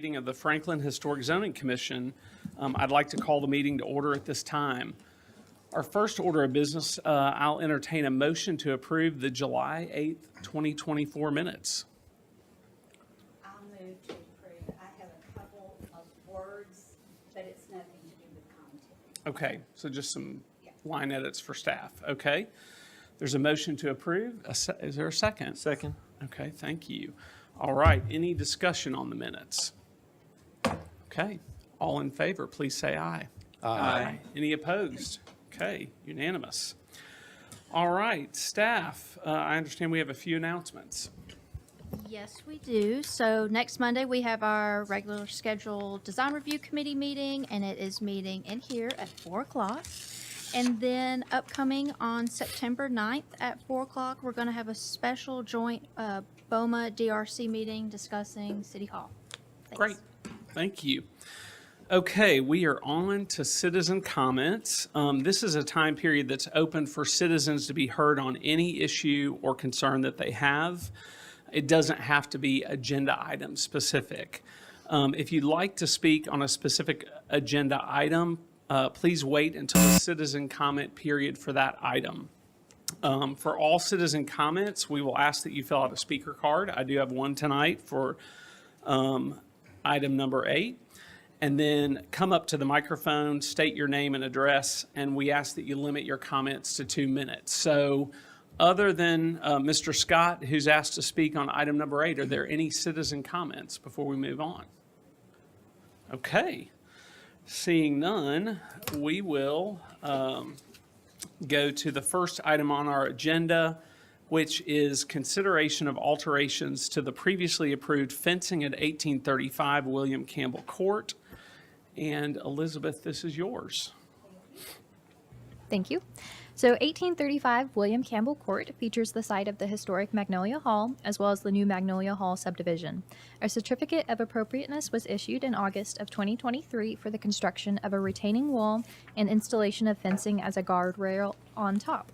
meeting of the Franklin Historic Zoning Commission. I'd like to call the meeting to order at this time. Our first order of business, I'll entertain a motion to approve the July 8th, 2024 minutes. I'll move to approve. I have a couple of words, but it's nothing to do with content. Okay, so just some line edits for staff. Okay. There's a motion to approve. Is there a second? Second. Okay, thank you. All right, any discussion on the minutes? Okay, all in favor, please say aye. Aye. Any opposed? Okay, unanimous. All right, staff, I understand we have a few announcements. Yes, we do. So next Monday, we have our regular scheduled design review committee meeting, and it is meeting in here at 4 o'clock. And then upcoming on September 9th at 4 o'clock, we're going to have a special joint BOMA DRC meeting discussing City Hall. Thanks. Great, thank you. Okay, we are on to citizen comments. This is a time period that's open for citizens to be heard on any issue or concern that they have. It doesn't have to be agenda item specific. If you'd like to speak on a specific agenda item, please wait until the citizen comment period for that item. For all citizen comments, we will ask that you fill out a speaker card. I do have one tonight for item number 8. And then come up to the microphone, state your name and address, and we ask that you limit your comments to 2 minutes. So other than Mr. Scott, who's asked to speak on item number 8, are there any citizen comments before we move on? Okay. Seeing none, we will go to the first item on our agenda, which is consideration of alterations to the previously approved fencing at 1835 William Campbell Court. And Elizabeth, this is yours. Thank you. So 1835 William Campbell Court features the site of the historic Magnolia Hall, as well as the new Magnolia Hall subdivision. A certificate of appropriateness was issued in August of 2023 for the construction of a retaining wall and installation of fencing as a guardrail on top.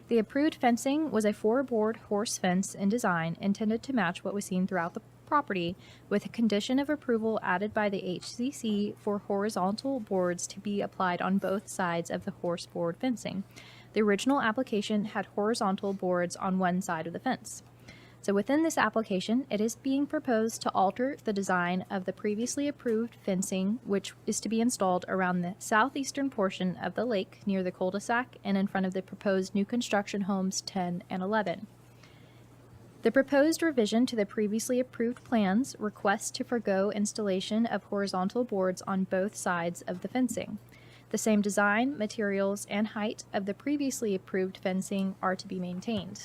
The approved fencing was a 4-board horse fence in design intended to match what was seen throughout the property, with a condition of approval added by the HCC for horizontal boards to be applied on both sides of the horse board fencing. The original application had horizontal boards on one side of the fence. So within this application, it is being proposed to alter the design of the previously approved fencing, which is to be installed around the southeastern portion of the lake near the cul-de-sac and in front of the proposed new construction homes 10 and 11. The proposed revision to the previously approved plans requests to forgo installation of horizontal boards on both sides of the fencing. The same design, materials, and height of the previously approved fencing are to be maintained.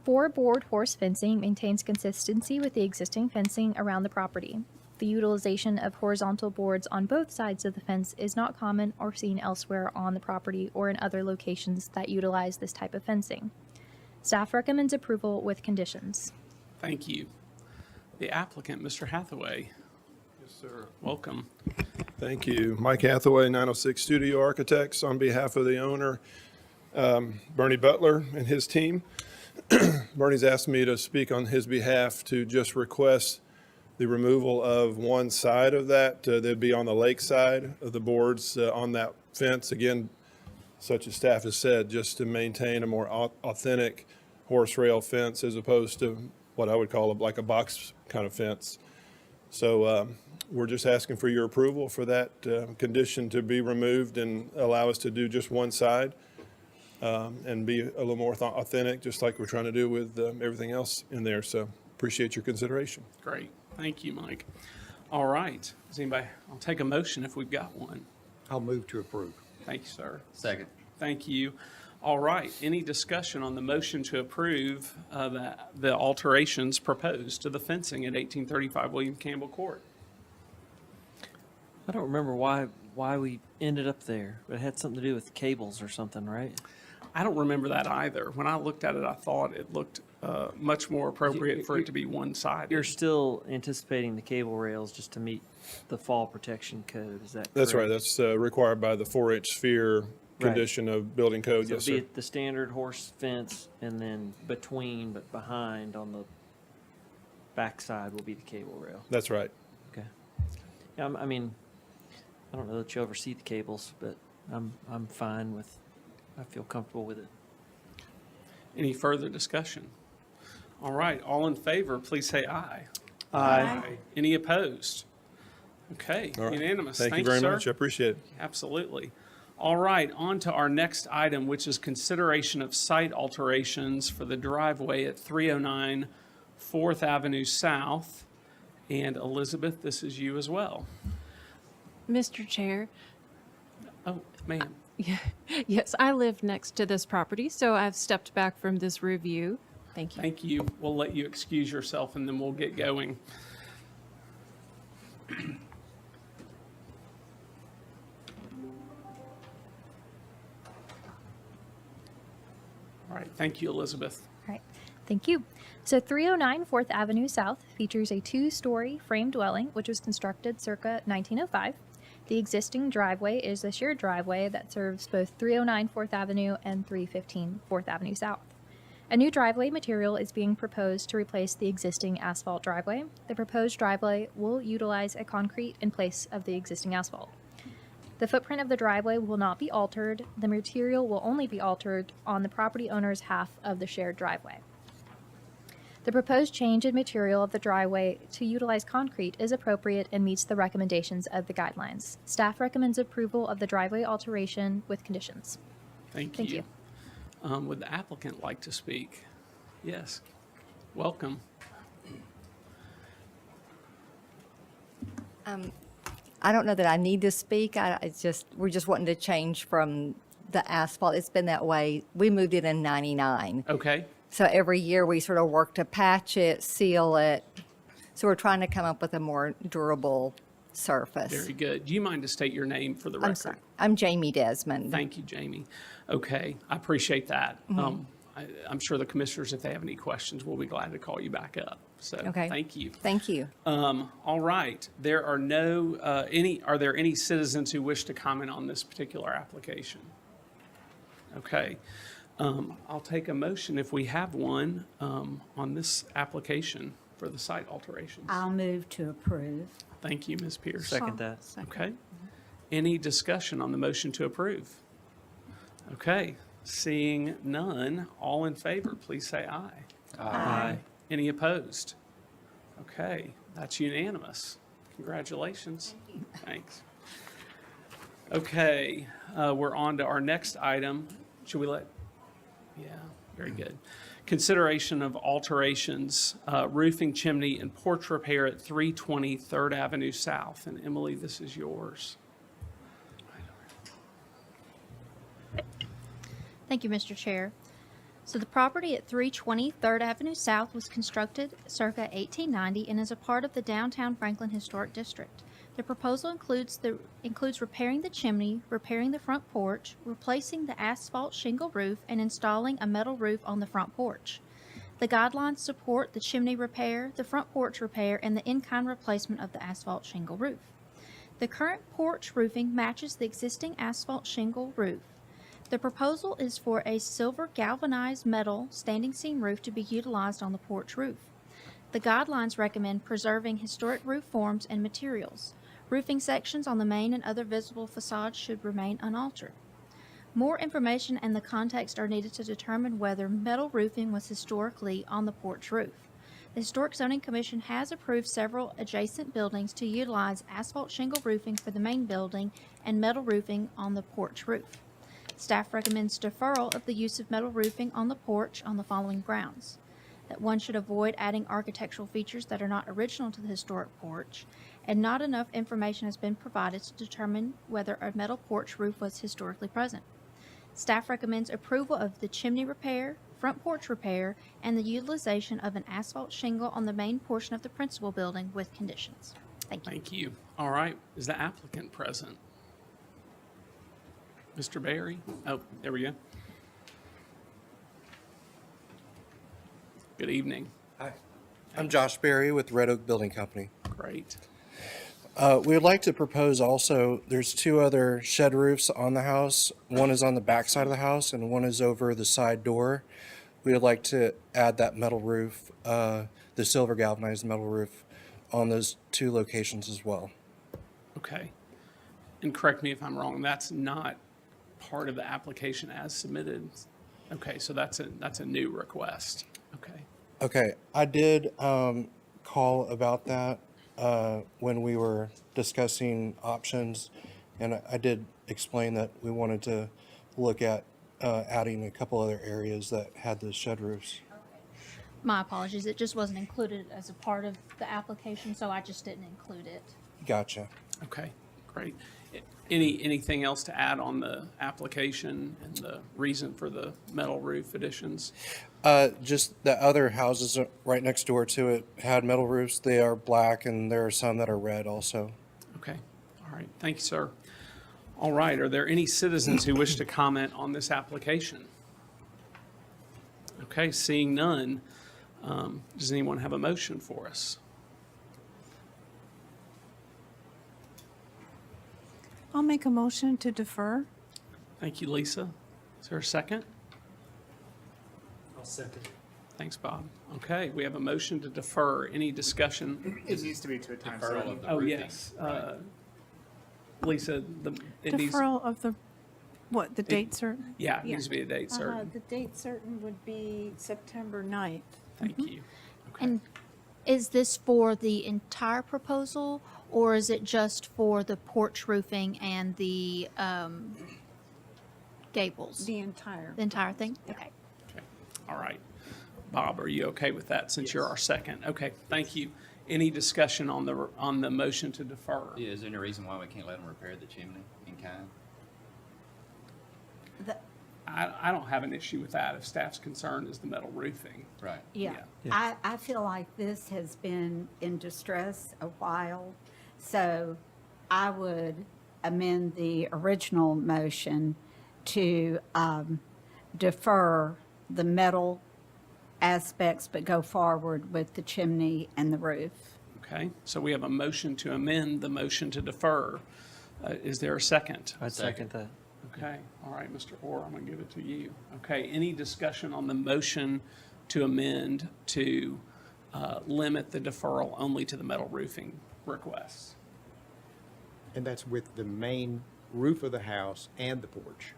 4-board horse fencing maintains consistency with the existing fencing around the property. The utilization of horizontal boards on both sides of the fence is not common or seen elsewhere on the property or in other locations that utilize this type of fencing. Staff recommends approval with conditions. Thank you. The applicant, Mr. Hathaway. Yes, sir. Welcome. Thank you. Mike Hathaway, 906 Studio Architects, on behalf of the owner, Bernie Butler and his team. Bernie's asked me to speak on his behalf to just request the removal of one side of that. They'd be on the lake side of the boards on that fence. Again, such as staff has said, just to maintain a more authentic horse rail fence as opposed to what I would call like a box kind of fence. So we're just asking for your approval for that condition to be removed and allow us to do just one side and be a little more authentic, just like we're trying to do with everything else in there. So appreciate your consideration. Great. Thank you, Mike. All right. Does anybody, I'll take a motion if we've got one. I'll move to approve. Thank you, sir. Second. Thank you. All right. Any discussion on the motion to approve the alterations proposed to the fencing at 1835 William Campbell Court? I don't remember why we ended up there, but it had something to do with cables or something, right? I don't remember that either. When I looked at it, I thought it looked much more appropriate for it to be one-sided. You're still anticipating the cable rails just to meet the fall protection code, is that correct? That's right. That's required by the 4-inch sphere condition of building code. So Yes, be sir. it the standard horse fence and then between but behind on the backside will be the cable rail. That's right. Okay. Yeah, I mean, I don't know that you oversee the cables, but I'm fine with, I feel comfortable with it. Any further discussion? All right, all in favor, please say aye. Aye. Any opposed? Okay, All right. unanimous. Thank you Thanks, very sir. much. I appreciate it. Absolutely. All right, on to our next item, which is consideration of site alterations for the driveway at 309 4th Avenue South. And Elizabeth, this is you as well. Mr. Chair, Oh, ma'am. yes, I live next to this property, so I've stepped back from this review. Thank you. Thank you. We'll let you excuse yourself and then we'll get going. All right, thank you, Elizabeth. All right, thank you. So 309 4th Avenue South features a two-story frame dwelling, which was constructed circa 1905. The existing driveway is a shared driveway that serves both 309 4th Avenue and 315 4th Avenue South. A new driveway material is being proposed to replace the existing asphalt driveway. The proposed driveway will utilize a concrete in place of the existing asphalt. The footprint of the driveway will not be altered. The material will only be altered on the property owner's half of the shared driveway. The proposed change in material of the driveway to utilize concrete is appropriate and meets the recommendations of the guidelines. Staff recommends approval of the driveway alteration with conditions. Thank Thank you. you. Would the applicant like to speak? Yes. Welcome. I don't know that I need to speak. We're just wanting to change from the asphalt. It's been that way. We moved it in '99. Okay. So every year we sort of work to patch it, seal it. So we're trying to come up with a more durable surface. Very good. Do you mind to state your name for the record? I'm sorry. I'm Jamie Desmond. Thank you, Jamie. Okay, I appreciate that. Mm-hmm. I'm sure the commissioners, if they have any questions, will be glad to call you back up. So, Okay. thank you. Thank you. All right, there are no, are there any citizens who wish to comment on this particular application? Okay, I'll take a motion if we have one, on this application for the site alterations. I'll move to approve. Thank you, Ms. Pierce. Second that. Okay. Any discussion on the motion to approve? Okay, seeing none, all in favor, please say aye. Aye. Any opposed? Okay, that's unanimous. Congratulations. Thanks. Okay, we're on to our next item. Should we let? Yeah, very good. Consideration of alterations, roofing, chimney, and porch repair at 320 3rd Avenue South. And Emily, this is yours. Thank you, Mr. Chair. So the property at 320 3rd Avenue South was constructed circa 1890 and is a part of the downtown Franklin Historic District. The proposal includes repairing the chimney, repairing the front porch, replacing the asphalt shingle roof, and installing a metal roof on the front porch. The guidelines support the chimney repair, the front porch repair, and the in-kind replacement of the asphalt shingle roof. The current porch roofing matches the existing asphalt shingle roof. The proposal is for a silver galvanized metal standing seam roof to be utilized on the porch roof. The guidelines recommend preserving historic roof forms and materials. Roofing sections on the main and other visible facades should remain unaltered. More information and the context are needed to determine whether metal roofing was historically on the porch roof. The Historic Zoning Commission has approved several adjacent buildings to utilize asphalt shingle roofing for the main building and metal roofing on the porch roof. Staff recommends deferral of the use of metal roofing on the porch on the following grounds: that one should avoid adding architectural features that are not original to the historic porch, and not enough information has been provided to determine whether a metal porch roof was historically present. Staff recommends approval of the chimney repair, front porch repair, and the utilization of an asphalt shingle on the main portion of the principal building with conditions. Thank you. Thank you. All right, is the applicant present? Mr. Barry? Oh, there we go. Good evening. Hi, I'm Josh Berry with Red Oak Building Company. Great. We would like to propose also, there's two other shed roofs on the house. One is on the back side of the house and one is over the side door. we would like to add that metal roof, the silver galvanized metal roof on those 2 locations as well. Okay. And correct me if I'm wrong, that's not part of the application as submitted. Okay, so that's a new request. Okay. Okay, I did call about that when we were discussing options, and I did explain that we wanted to look at adding a couple other areas that had the shed roofs. My apologies, it just wasn't included as a part of the application, so I just didn't include it. Gotcha. Okay, great. Anything else to add on the application and the reason for the metal roof additions? Just the other houses right next door to it had metal roofs. They are black, and there are some that are red also. Okay, all right, thank you, sir. All right, are there any citizens who wish to comment on this application? Okay, seeing none, does anyone have a motion for us? I'll make a motion to defer. Thank you, Lisa. Is there a second? I'll second. Thanks, Bob. Okay, we have a motion to defer. Any discussion? It needs to be to a time certain. Oh, yes. Lisa, it needs, Deferral of the, what, the date certain? yeah, it needs to be a date certain. The date certain would be September 9th. Thank you. Okay. And is this for the entire proposal, or is it just for the porch roofing and the gables? The entire. The entire thing? Okay. Okay. All right. Bob, are you okay with that since you're our second? Okay, thank you. Any discussion on the motion to defer? Yeah, is there any reason why we can't let them repair the chimney in kind? I don't have an issue with that if staff's concern is the metal roofing. Right. Yeah, I feel like this has been in distress a while, so I would amend the original motion to defer the metal aspects, but go forward with the chimney and the roof. Okay, so we have a motion to amend the motion to defer. Is there a second? I'd second that. Okay, all right, Mr. Orr, I'm going to give it to you. Okay, any discussion on the motion to amend to limit the deferral only to the metal roofing requests? And that's with the main roof of the house and the porch.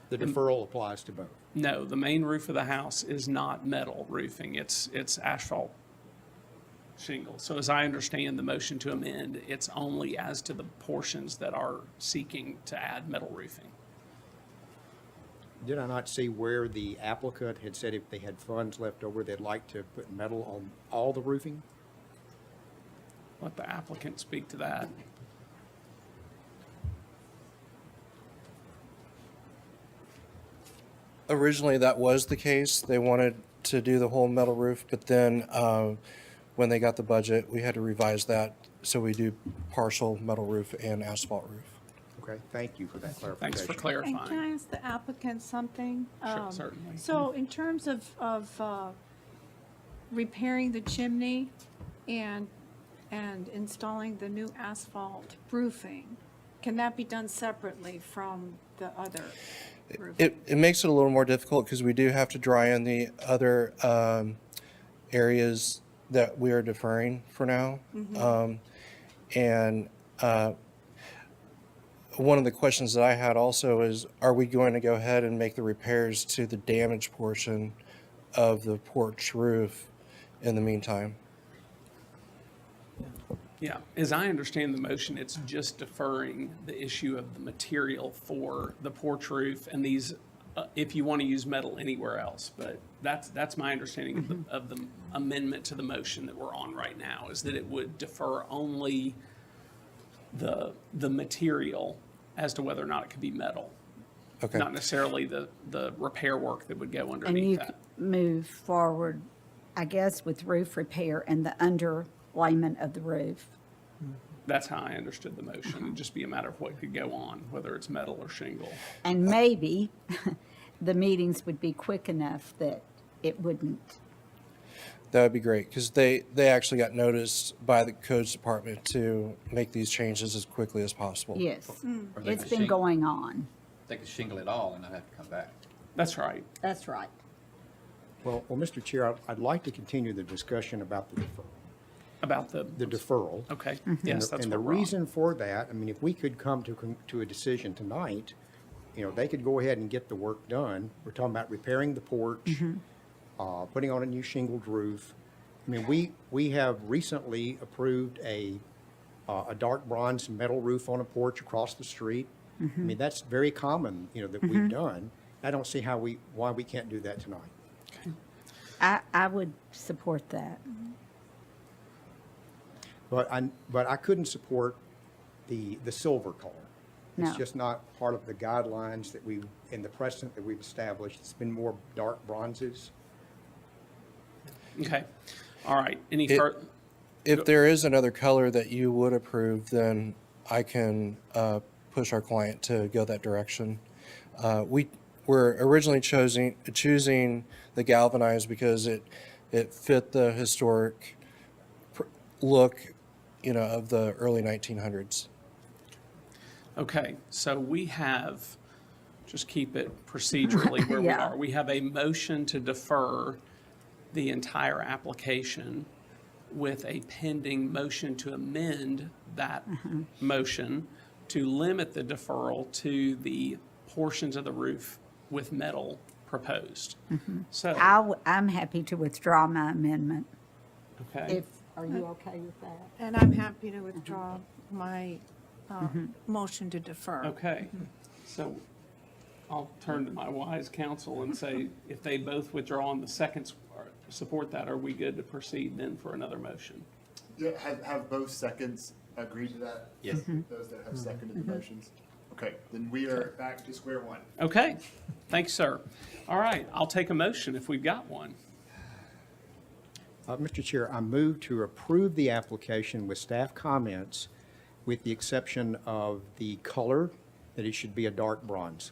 The deferral applies to both. No, the main roof of the house is not metal roofing, it's asphalt shingle. So as I understand the motion to amend, it's only as to the portions that are seeking to add metal roofing. Did I not see where the applicant had said if they had funds left over, they'd like to put metal on all the roofing? Let the applicant speak to that. Originally, that was the case. They wanted to do the whole metal roof, but then when they got the budget, we had to revise that, so we do partial metal roof and asphalt roof. Okay, thank you for that clarification. Thanks for And clarifying. can I ask the applicant something? Sure, certainly. So in terms of repairing the chimney and installing the new asphalt roofing, can that be done separately from the other roofing? It makes it a little more difficult because we do have to dry in the other areas that we are deferring for now. And one of the questions that I had also is, are we going to go ahead and make the repairs to the damaged portion of the porch roof in the meantime? Yeah, as I understand the motion, it's just deferring the issue of the material for the porch roof and these, if you want to use metal anywhere else. But that's my understanding of the amendment to the motion that we're on right now, is that it would defer only the material as to whether or not it could be metal. Okay. Not necessarily the repair work that would go And underneath you that. move forward, I guess, with roof repair and the underlayment of the roof. That's how I understood the motion. It'd just be a matter of what could go on, whether it's metal or shingle. And maybe the meetings would be quick enough that it wouldn't. That would be great, because they actually got noticed by the codes department to make these changes as quickly as possible. Yes, Or they it's could been shingle. going on. They could shingle it all and not have to come back. That's right. That's right. Well, Mr. Chair, I'd like to continue the discussion about the deferral. About the Deferral. okay, And yes, the- that's And what the we're on. reason for that, I mean, if we could come to a decision tonight, they could go ahead and get the work done. We're talking about repairing the porch, putting on a new shingled roof. I mean, we have recently approved a dark bronze metal roof on a porch across the street. I mean, that's very common, that we've done. I don't see why we can't do that tonight. I would support that. But I couldn't support the silver color. No. It's just not part of the guidelines in the precedent that we've established. It's been more dark bronzes. Okay, all right. Any It- further? If there is another color that you would approve, then I can push our client to go that direction. We were originally choosing the galvanized because it fit the historic look, of the early 1900s. Okay, so we have, just keep it procedurally where we Yeah. are. We have a motion to defer the entire application with a pending motion to amend that motion to limit the deferral to the portions of the roof with metal proposed. So, I'm happy to withdraw my amendment. okay, Are you okay with that? And I'm happy to withdraw my motion to defer. okay. So I'll turn to my wise counsel and say, if they both withdraw and the seconds support that, are we good to proceed then for another motion? Yeah, have both seconds agreed to that? Yes. Those that have seconded the motions? Okay, then we are back to square one. Okay, thanks, sir. All right, I'll take a motion if we've got one. Mr. Chair, I move to approve the application with staff comments with the exception of the color, that it should be a dark bronze.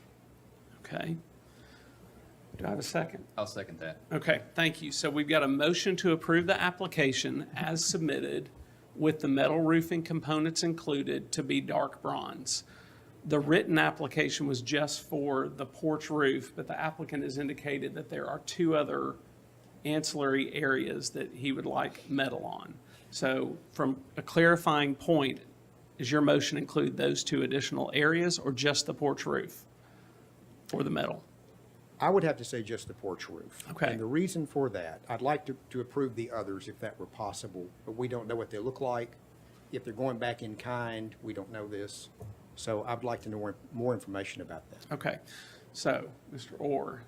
Okay. Do I have a second? I'll second that. Okay, thank you. So we've got a motion to approve the application as submitted with the metal roofing components included to be dark bronze. The written application was just for the porch roof, but the applicant has indicated that there are two other ancillary areas that he would like metal on. So from a clarifying point, does your motion include those two additional areas or just the porch roof for the metal? I would have to say just the porch roof. Okay. And the reason for that, I'd like to approve the others if that were possible, but we don't know what they look like. If they're going back in kind, we don't know this. So I'd like to know more information about that. Okay, so, Mr. Orr,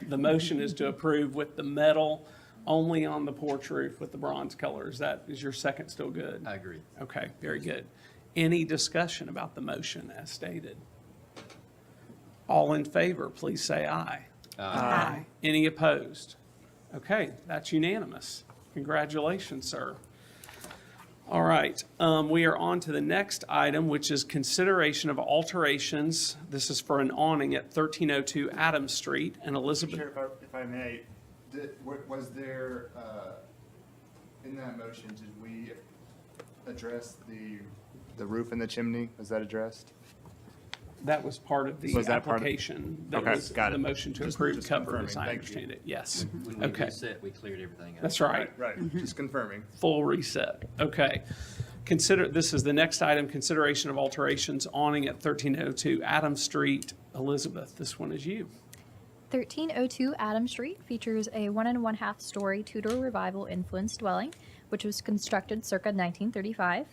the motion is to approve with the metal only on the porch roof with the bronze color. Is your second still good? I agree. Okay, very good. Any discussion about the motion as stated? All in favor, please say aye. Aye. Any opposed? Okay, that's unanimous. Congratulations, sir. All right, we are on to the next item, which is consideration of alterations. This is for an awning at 1302 Adams Street and Elizabeth. Chair, if I may, was there, in that motion, did we address the roof and the chimney? Was that addressed? That was part of the Was that part of- application. That Okay, was got the it. motion to Just approve covered, confirming. as I Thank you. understand it. Yes. When we Okay, reset, we cleared everything up. that's right. Right, just confirming. Full reset. Okay. This is the next item, consideration of alterations awning at 1302 Adams Street. Elizabeth, this one is you. 1302 Adam Street features a 1 1/2 story Tudor Revival influenced dwelling, which was constructed circa 1935.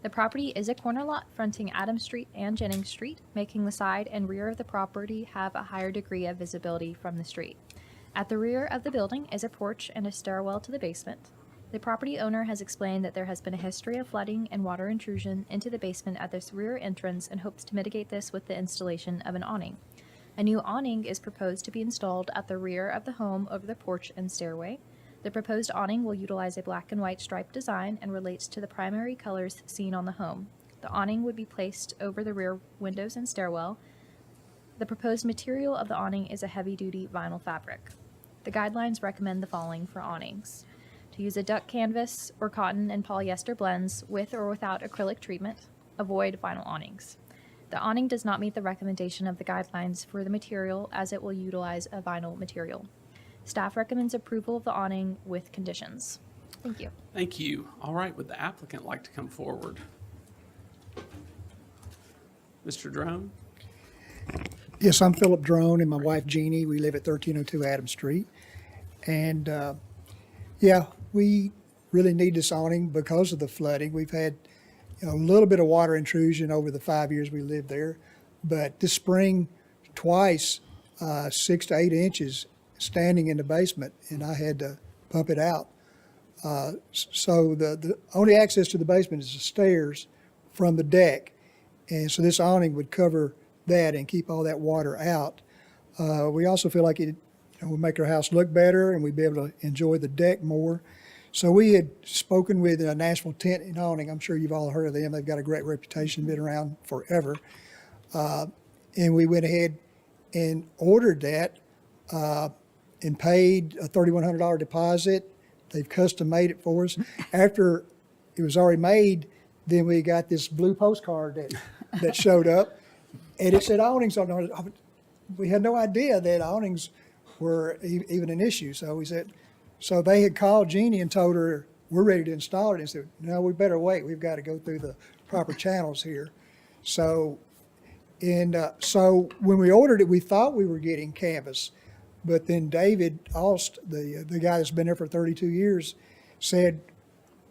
The property is a corner lot fronting Adams Street and Jennings Street, making the side and rear of the property have a higher degree of visibility from the street. At the rear of the building is a porch and a stairwell to the basement. The property owner has explained that there has been a history of flooding and water intrusion into the basement at this rear entrance and hopes to mitigate this with the installation of an awning. A new awning is proposed to be installed at the rear of the home over the porch and stairway. The proposed awning will utilize a black and white striped design and relates to the primary colors seen on the home. The awning would be placed over the rear windows and stairwell. The proposed material of the awning is a heavy-duty vinyl fabric. The guidelines recommend the following for awnings: to use a duck canvas or cotton and polyester blends with or without acrylic treatment. Avoid vinyl awnings. The awning does not meet the recommendation of the guidelines for the material as it will utilize a vinyl material. Staff recommends approval of the awning with conditions. Thank you. Thank you. All right, would the applicant like to come forward? Mr. Drone? Yes, I'm Philip Drone and my wife Jeannie. We live at 1302 Adams Street. And yeah, we really need this awning because of the flooding. We've had a little bit of water intrusion over the 5 years we lived there. But this spring, twice, 6 to 8 inches standing in the basement, and I had to pump it out. So the only access to the basement is the stairs from the deck. And so this awning would cover that and keep all that water out. We also feel like it would make our house look better and we'd be able to enjoy the deck more. So we had spoken with Nashville Tent and Awning. I'm sure you've all heard of them. They've got a great reputation, been around forever. And we went ahead and ordered that and paid a $3,100 deposit. They've custom made it for us. After it was already made, then we got this blue postcard that showed up, and it said awnings on it. We had no idea that awnings were even an issue. So we said, so they had called Jeannie and told her, we're ready to install it. And said, no, we better wait. We've got to go through the proper channels here. So, so when we ordered it, we thought we were getting canvas. But then David Aust, the guy that's been there for 32 years, said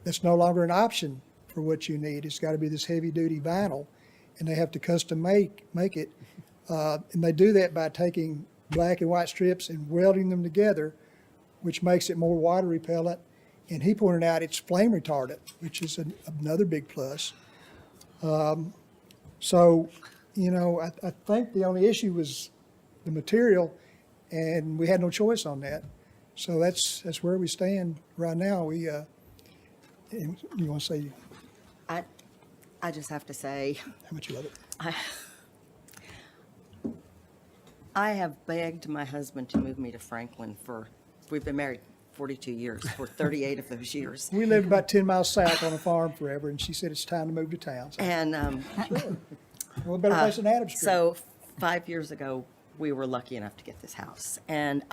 that's no longer an option for what you need. It's got to be this heavy-duty vinyl, and they have to custom make it. And they do that by taking black and white strips and welding them together, which makes it more water repellent. And he pointed out it's flame retardant, which is another big plus. So, you know, I think the only issue was the material, and we had no choice on that. So that's where we stand right now. We, and you want to say I just have to say, how much you love it? I have begged my husband to move me to Franklin we've been married 42 years, for 38 of those years. We lived about 10 miles south on a farm forever, and she said it's time to move to town. So, And well, better place than Adams Street. so 5 years ago, we were lucky enough to get this house. And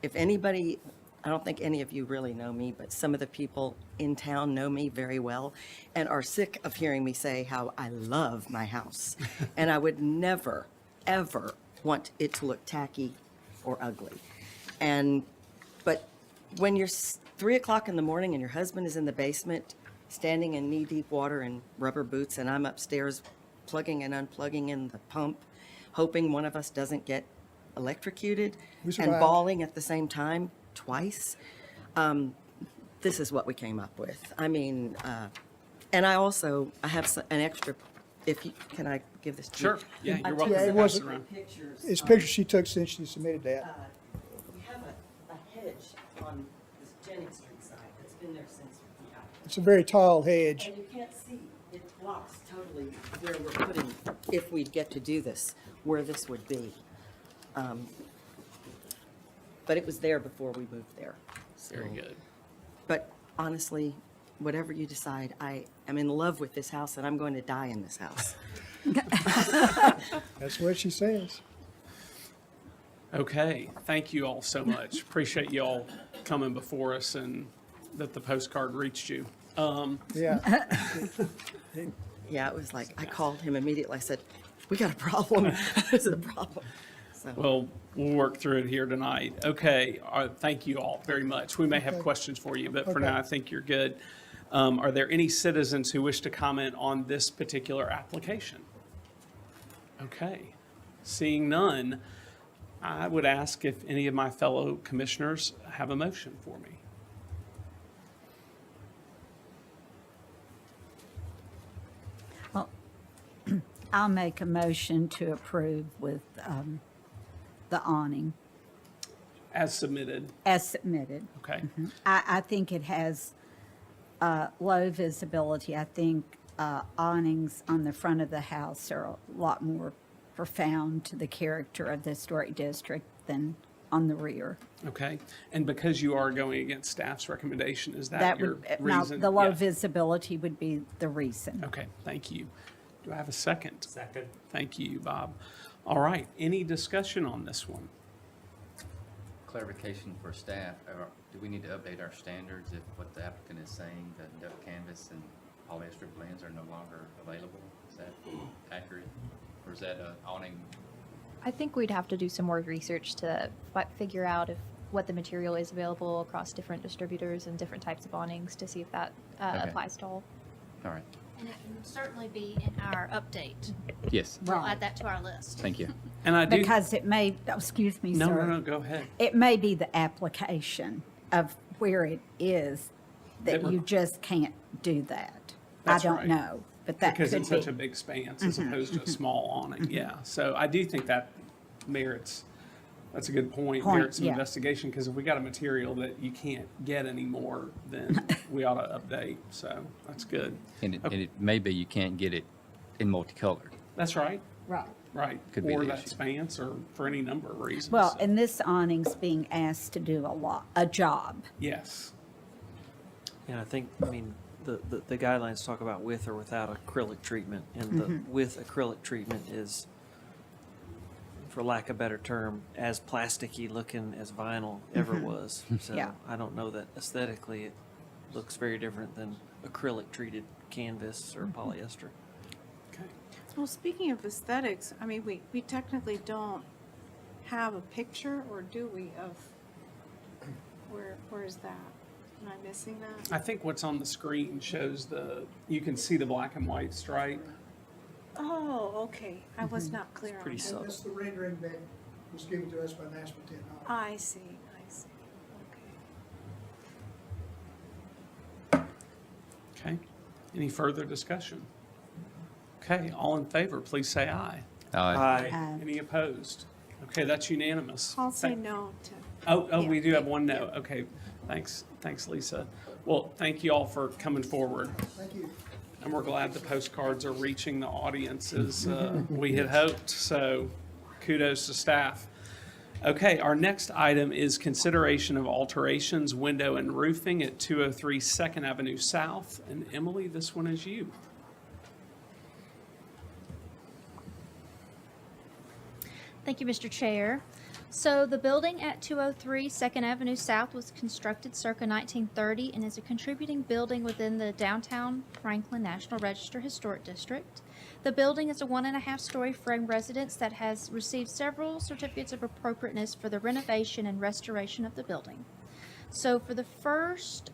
if anybody, I don't think any of you really know me, but some of the people in town know me very well and are sick of hearing me say how I love my house. And I would never, ever want it to look tacky or ugly. But when you're 3 o'clock in the morning and your husband is in the basement, standing in knee-deep water in rubber boots, and I'm upstairs plugging and unplugging in the pump, hoping one of us doesn't get electrocuted We and survived. bawling at the same time twice, this is what we came up with. I mean, and I have an extra, can I give this to you? Sure. Yeah, I you're took welcome Yeah, to it pass wasn't- it around. Pictures. It's pictures she took since she submitted that. We have a hedge on this Jennings Street side that's been there since we got it. It's a very tall hedge. And you can't see, it blocks totally where we're putting, if we get to do this, where this would be. But it was there before we moved there. Very So- good. But honestly, whatever you decide, I am in love with this house and I'm going to die in this house. That's what she says. Okay, thank you all so much. Appreciate you all coming before us and that the postcard reached you. Yeah. Yeah, it was like, I called him immediately. I said, we got a problem. This is a problem. So, Well, we'll work through it here tonight. Okay, thank you all very much. We may have Okay. questions for you, but for Okay. now, I think you're good. Are there any citizens who wish to comment on this particular application? Okay, seeing none, I would ask if any of my fellow commissioners have a motion for me. I'll make a motion to approve with the awning As submitted, as submitted. okay? I think it has low visibility. I think awnings on the front of the house are a lot more profound to the character of the historic district than on the rear. Okay, and because you are going against staff's recommendation, is that That your would, now, reason? the low Yeah. visibility would be the reason. Okay, thank you. Do I have a second? Second. Thank you, Bob. All right, any discussion on this one? clarification for staff, do we need to update our standards if what the applicant is saying, that duck canvas and polyester blends are no longer available? Is that accurate? Or is that awning? I think we'd have to do some more research to figure out what the material is available across different distributors and different types of awnings to see if that Okay. applies to all. All right. And it can certainly be in our update. Yes, We'll Right. add that to our list. thank you. And I do, Because it may, excuse me, no, sir. no, no, go ahead. It may be the application of where it is that That you re- just can't do that. I That's don't right. know, but that Because could it's such a be. big expanse as opposed to a small awning, yeah. So I do think that merits, that's a good point, merits some yeah. investigation, because if we got a material that you can't get anymore, then we ought to update, so that's good. And it may be you can't get it in multicolored. That's right, Right. right. Could be Or the that issue. expanse, or for any number of reasons. Well, so, and this awning's being asked to do a job. yes, And I think, I mean, the guidelines talk about with or without acrylic treatment, and the with acrylic treatment is, for lack of a better term, as plasticky looking as vinyl ever was. So Yeah. I don't know that aesthetically it looks very different than acrylic treated canvas or polyester. okay. Well, speaking of aesthetics, I mean, we technically don't have a picture, or do we, of where is that? Am I missing that? I think what's on the screen shows you can see the black and white stripe. Oh, okay. I was not clear on pretty that. subtle. That's the rendering that was given to us by National Technology. I see, okay. Okay, any further discussion? Okay, all in favor, please say aye. Uh, Any opposed? Okay, that's unanimous. I'll say Thank- no to. Oh, we Yeah. do have one no. Okay, thanks, Lisa. Well, thank you all for coming forward. Thank you. And we're glad the postcards are reaching the audience as we had hoped, so kudos to staff. Okay, our next item is consideration of alterations, window and roofing at 203 Second Avenue South. And Emily, this one is you. Thank you, Mr. Chair. So the building at 203 Second Avenue South was constructed circa 1930 and is a contributing building within the downtown Franklin National Register Historic District. The building is a 1.5-story frame residence that has received several certificates of appropriateness for the renovation and restoration of the building. So for the first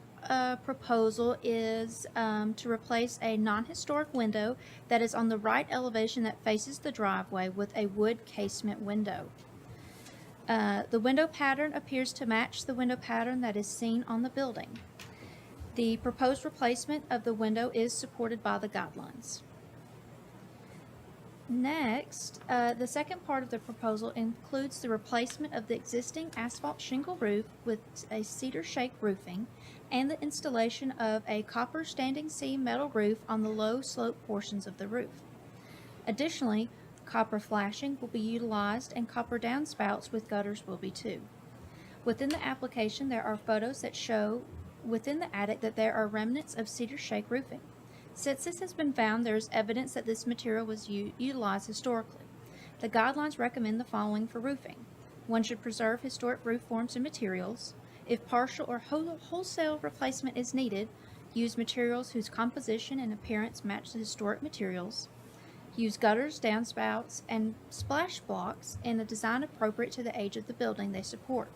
proposal is to replace a non-historic window that is on the right elevation that faces the driveway with a wood casement window. The window pattern appears to match the window pattern that is seen on the building. The proposed replacement of the window is supported by the guidelines. Next, the second part of the proposal includes the replacement of the existing asphalt shingle roof with a cedar shake roofing and the installation of a copper standing seam metal roof on the low slope portions of the roof. Additionally, copper flashing will be utilized and copper downspouts with gutters will be too. Within the application, there are photos that show within the attic that there are remnants of cedar shake roofing. Since this has been found, there is evidence that this material was utilized historically. The guidelines recommend the following for roofing. One should preserve historic roof forms and materials. If partial or wholesale replacement is needed, use materials whose composition and appearance match the historic materials. Use gutters, downspouts, and splash blocks in a design appropriate to the age of the building they support.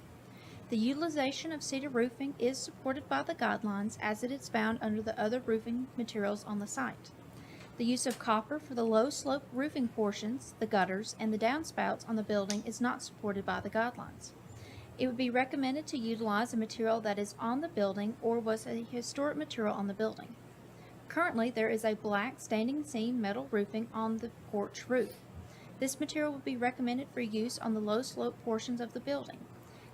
The utilization of cedar roofing is supported by the guidelines as it is found under the other roofing materials on the site. The use of copper for the low slope roofing portions, the gutters, and the downspouts on the building is not supported by the guidelines. It would be recommended to utilize a material that is on the building or was a historic material on the building. Currently, there is a black standing seam metal roofing on the porch roof. This material would be recommended for use on the low slope portions of the building.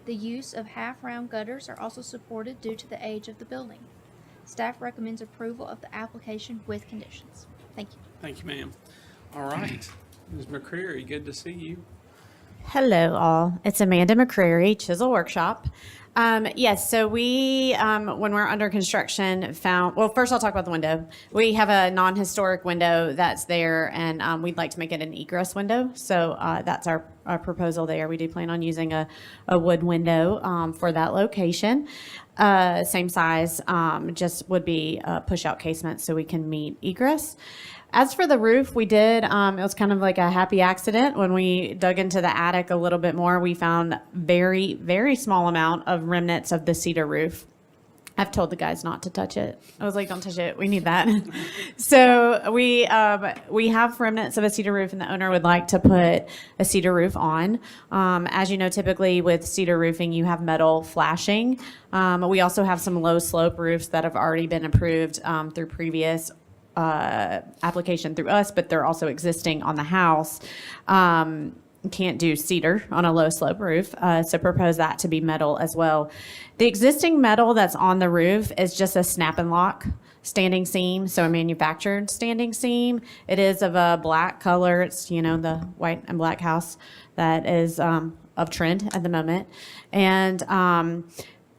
The use of half-round gutters are also supported due to the age of the building. Staff recommends approval of the application with conditions. Thank you. Thank you, ma'am. All right, Ms. McCreary, good to see you. Hello, all. It's Amanda McCreary, Chisel Workshop. Yes, so we, when we're under construction, found, well, first I'll talk about the window. We have a non-historic window that's there, and we'd like to make it an egress window. So that's our proposal there. We do plan on using a wood window for that location. Same size, just would be push-out casement so we can meet egress. As for the roof, we did, it was kind of like a happy accident. When we dug into the attic a little bit more, we found very, very small amount of remnants of the cedar roof. I've told the guys not to touch it. I was like, don't touch it. We need that. So we have remnants of a cedar roof, and the owner would like to put a cedar roof on. As you know, typically with cedar roofing, you have metal flashing. We also have some low slope roofs that have already been approved through previous application through us, but they're also existing on the house. Can't do cedar on a low slope roof, so propose that to be metal as well. The existing metal that's on the roof is just a snap and lock standing seam, so a manufactured standing seam. It is of a black color. It's, you know, the white and black house that is of trend at the moment. And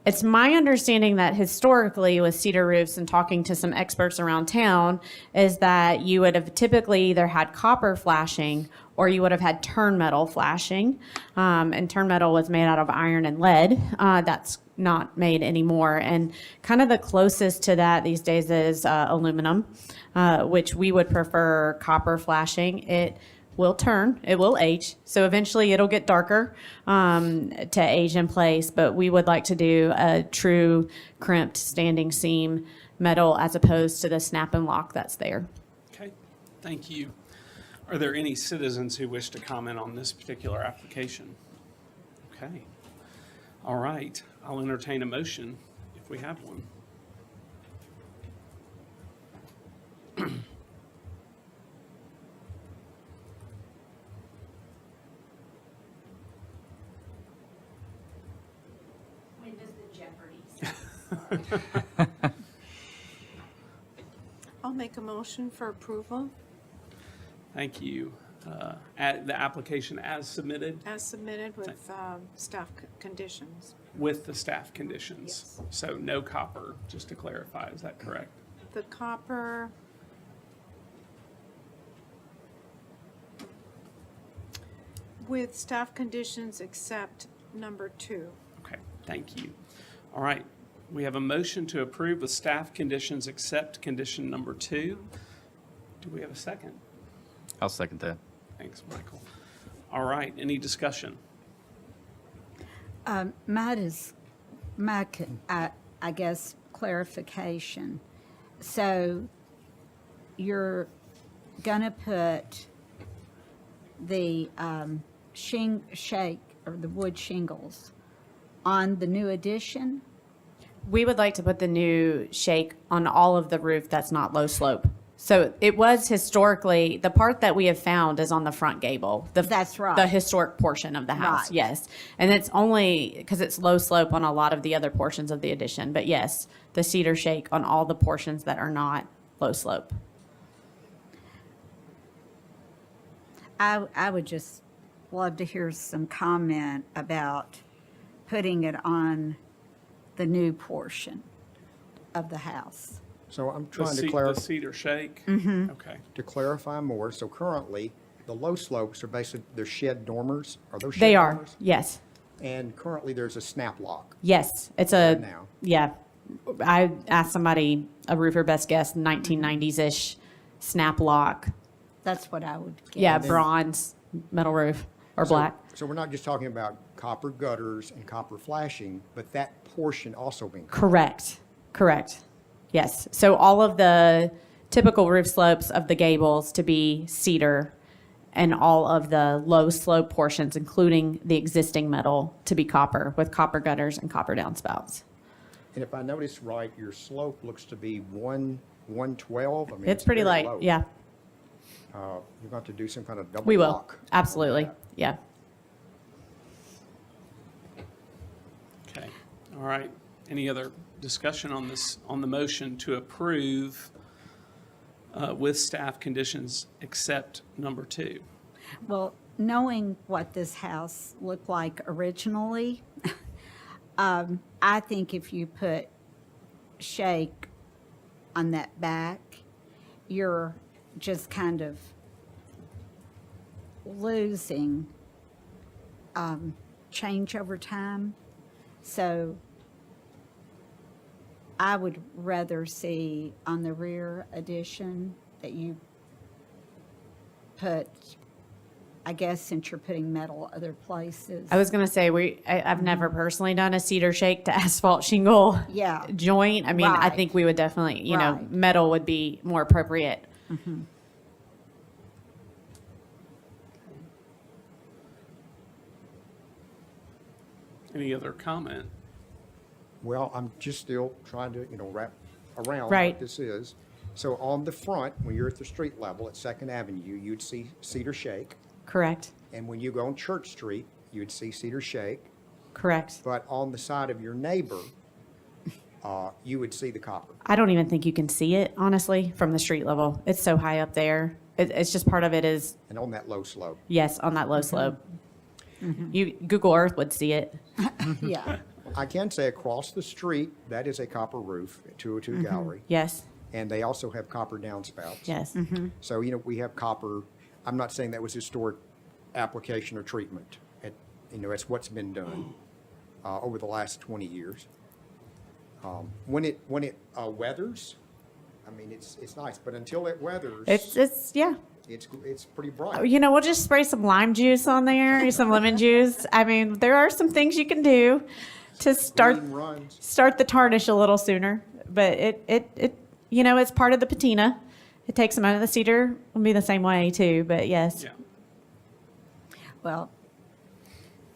it's my understanding that historically with cedar roofs, and talking to some experts around town, is that you would have typically either had copper flashing or you would have had turn metal flashing. And turn metal was made out of iron and lead. That's not made anymore. And kind of the closest to that these days is aluminum, which we would prefer copper flashing. It will turn, it will age. So eventually it'll get darker to age in place, but we would like to do a true crimped standing seam metal as opposed to the snap and lock that's there. Okay, thank you. Are there any citizens who wish to comment on this particular application? Okay, all right, I'll entertain a motion if we have one. When does the Jeopardy start? I'll make a motion for approval Thank you. At the application as submitted as submitted with staff conditions. with the staff conditions. So no copper, just to clarify, is that correct? The copper with staff conditions except number 2. Okay, thank you. All right, we have a motion to approve with staff conditions except condition number 2. Do we have a second? I'll second that. Thanks, Michael. All right, any discussion? I guess, clarification. So you're gonna put the shake or the wood shingles on the new addition? We would like to put the new shake on all of the roof that's not low slope. So it was historically, the part that we have found is on the front gable. That's right. The historic portion of the house, Right. yes. And it's only because it's low slope on a lot of the other portions of the addition. But yes, the cedar shake on all the portions that are not low slope. I would just love to hear some comment about putting it on the new portion of the house. So I'm The trying to the cedar shake? Okay. clarify more. So currently, the low slopes are basically, they're shed dormers. Are those shed They are, dormers? yes. And currently, there's a snap lock Yes, it's a, now. yeah. I asked somebody, a roofer best guess, 1990s-ish snap lock. That's what I would guess. Yeah, bronze metal roof or So- black. So we're not just talking about copper gutters and copper flashing, but that portion also being. Correct, correct. Yes, so all of the typical roof slopes of the gables to be cedar and all of the low slope portions, including the existing metal, to be copper with copper gutters and copper downspouts. And if I noticed right, your slope looks to be 112. I mean, It's pretty very light, low. yeah. You're going to do some kind of double We will, lock. absolutely, yeah. Okay, all right. Any other discussion on this, on the motion to approve with staff conditions except number 2? Well, knowing what this house looked like originally, I think if you put shake on that back, you're just kind of losing change over time. So I would rather see on the rear addition that you put, I guess since you're putting metal other places. I was gonna say, I've never personally done a cedar shake to asphalt shingle Yeah. joint. I mean, I Right. think we would definitely, Right. metal would be more appropriate. Any other comment? Well, I'm just still trying to, wrap around Right. what this is. So on the front, when you're at the street level at Second Avenue, you'd see cedar shake. Correct. And when you go on Church Street, you'd see cedar shake. Correct. But on the side of your neighbor, you would see the copper. I don't even think you can see it, honestly, from the street level. It's so high up there. It's just part of it is, And on that low slope. yes, on that low slope. You, Google Earth would see it. Yeah. I can say across the street, that is a copper roof at 202 Gallery. Yes, And they also have copper downspouts. yes. So, we have copper. I'm not saying that was historic application or treatment. It's what's been done over the last 20 years. When it weathers, I mean, it's nice, but until it weathers, Yeah. it's pretty bright. We'll just spray some lime juice on there, some lemon juice. I mean, there are some things you can do to Green runs. start the tarnish a little sooner. But it's part of the patina. It takes some out of the cedar. Will be the same way too. But yes, Yeah. Well,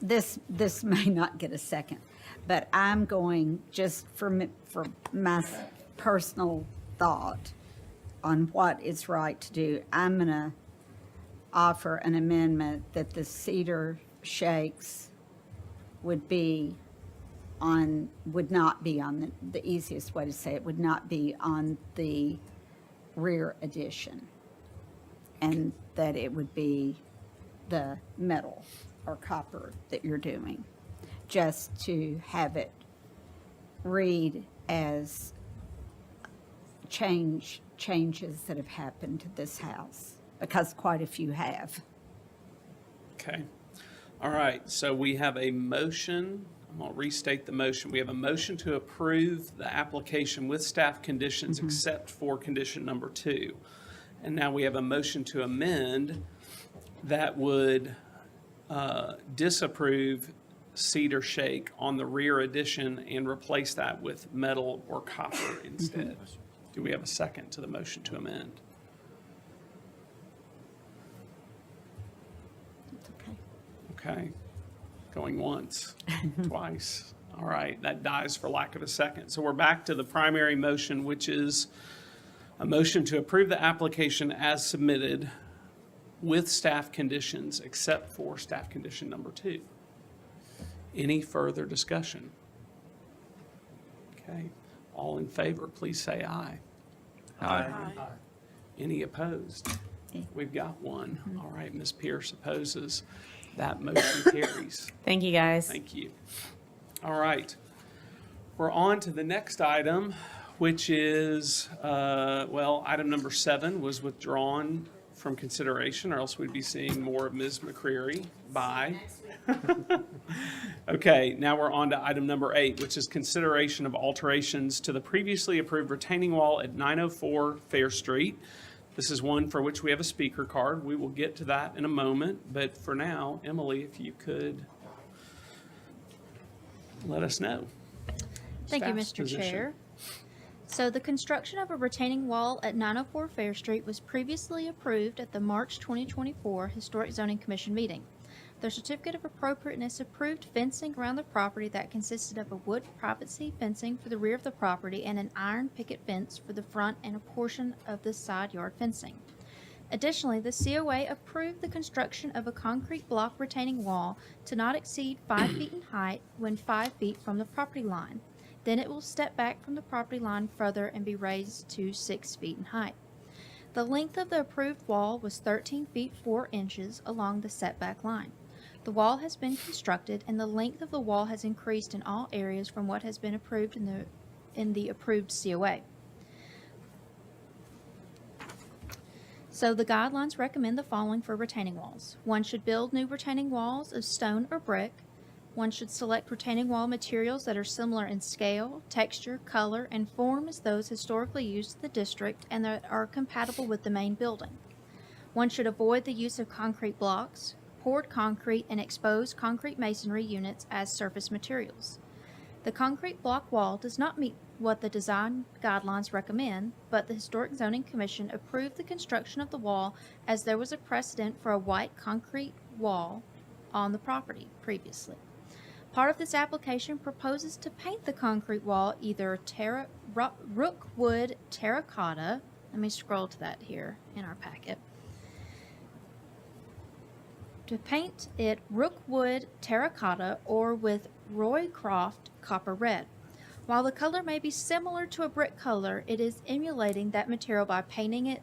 this may not get a second, but I'm going, just for my personal thought on what is right to do, I'm going to offer an amendment that the cedar shakes would not be on, the easiest way to say it, would not be on the rear addition. And that it would be the metal or copper that you're doing, just to have it read as changes that have happened to this house, because quite a few have. Okay. All right, so we have a motion. I'm going to restate the motion. We have a motion to approve the application with staff conditions except for condition number 2. And now we have a motion to amend that would disapprove cedar shake on the rear addition and replace that with metal or copper instead. Do we have a second to the motion to amend? It's okay. Okay, going once, twice. All right, that dies for lack of a second. So we're back to the primary motion, which is a motion to approve the application as submitted with staff conditions, except for staff condition number 2. Any further discussion? Okay, all in favor, please say aye. Aye. Any opposed? We've got one. All right, Ms. Pierce opposes. That motion carries. thank you guys. Thank you. All right. We're on to the next item, which is, item number 7 was withdrawn from consideration, or else we'd be seeing more of Ms. McCreary. Bye. Okay, now we're on to item number 8, which is consideration of alterations to the previously approved retaining wall at 904 Fair Street. This is one for which we have a speaker card. We will get to that in a moment, but for now, Emily, if you could let us know. Thank you, Staff's Mr. position. Chair. So the construction of a retaining wall at 904 Fair Street was previously approved at the March 2024 Historic Zoning Commission meeting. The certificate of appropriateness approved fencing around the property that consisted of a wood privacy fencing for the rear of the property and an iron picket fence for the front and a portion of the side yard fencing. Additionally, the COA approved the construction of a concrete block retaining wall to not exceed 5 feet in height when 5 feet from the property line. Then it will step back from the property line further and be raised to 6 feet in height. The length of the approved wall was 13 feet 4 inches along the setback line. The wall has been constructed and the length of the wall has increased in all areas from what has been approved in the approved COA. So the guidelines recommend the following for retaining walls. One should build new retaining walls of stone or brick. One should select retaining wall materials that are similar in scale, texture, color, and form as those historically used in the district and that are compatible with the main building. One should avoid the use of concrete blocks, poured concrete, and exposed concrete masonry units as surface materials. The concrete block wall does not meet what the design guidelines recommend, but the Historic Zoning Commission approved the construction of the wall as there was a precedent for a white concrete wall on the property previously. Part of this application proposes to paint the concrete wall either Rookwood terracotta. Let me scroll to that here in our packet. To paint it Rookwood terracotta or with Roycroft copper red. While the color may be similar to a brick color, it is emulating that material by painting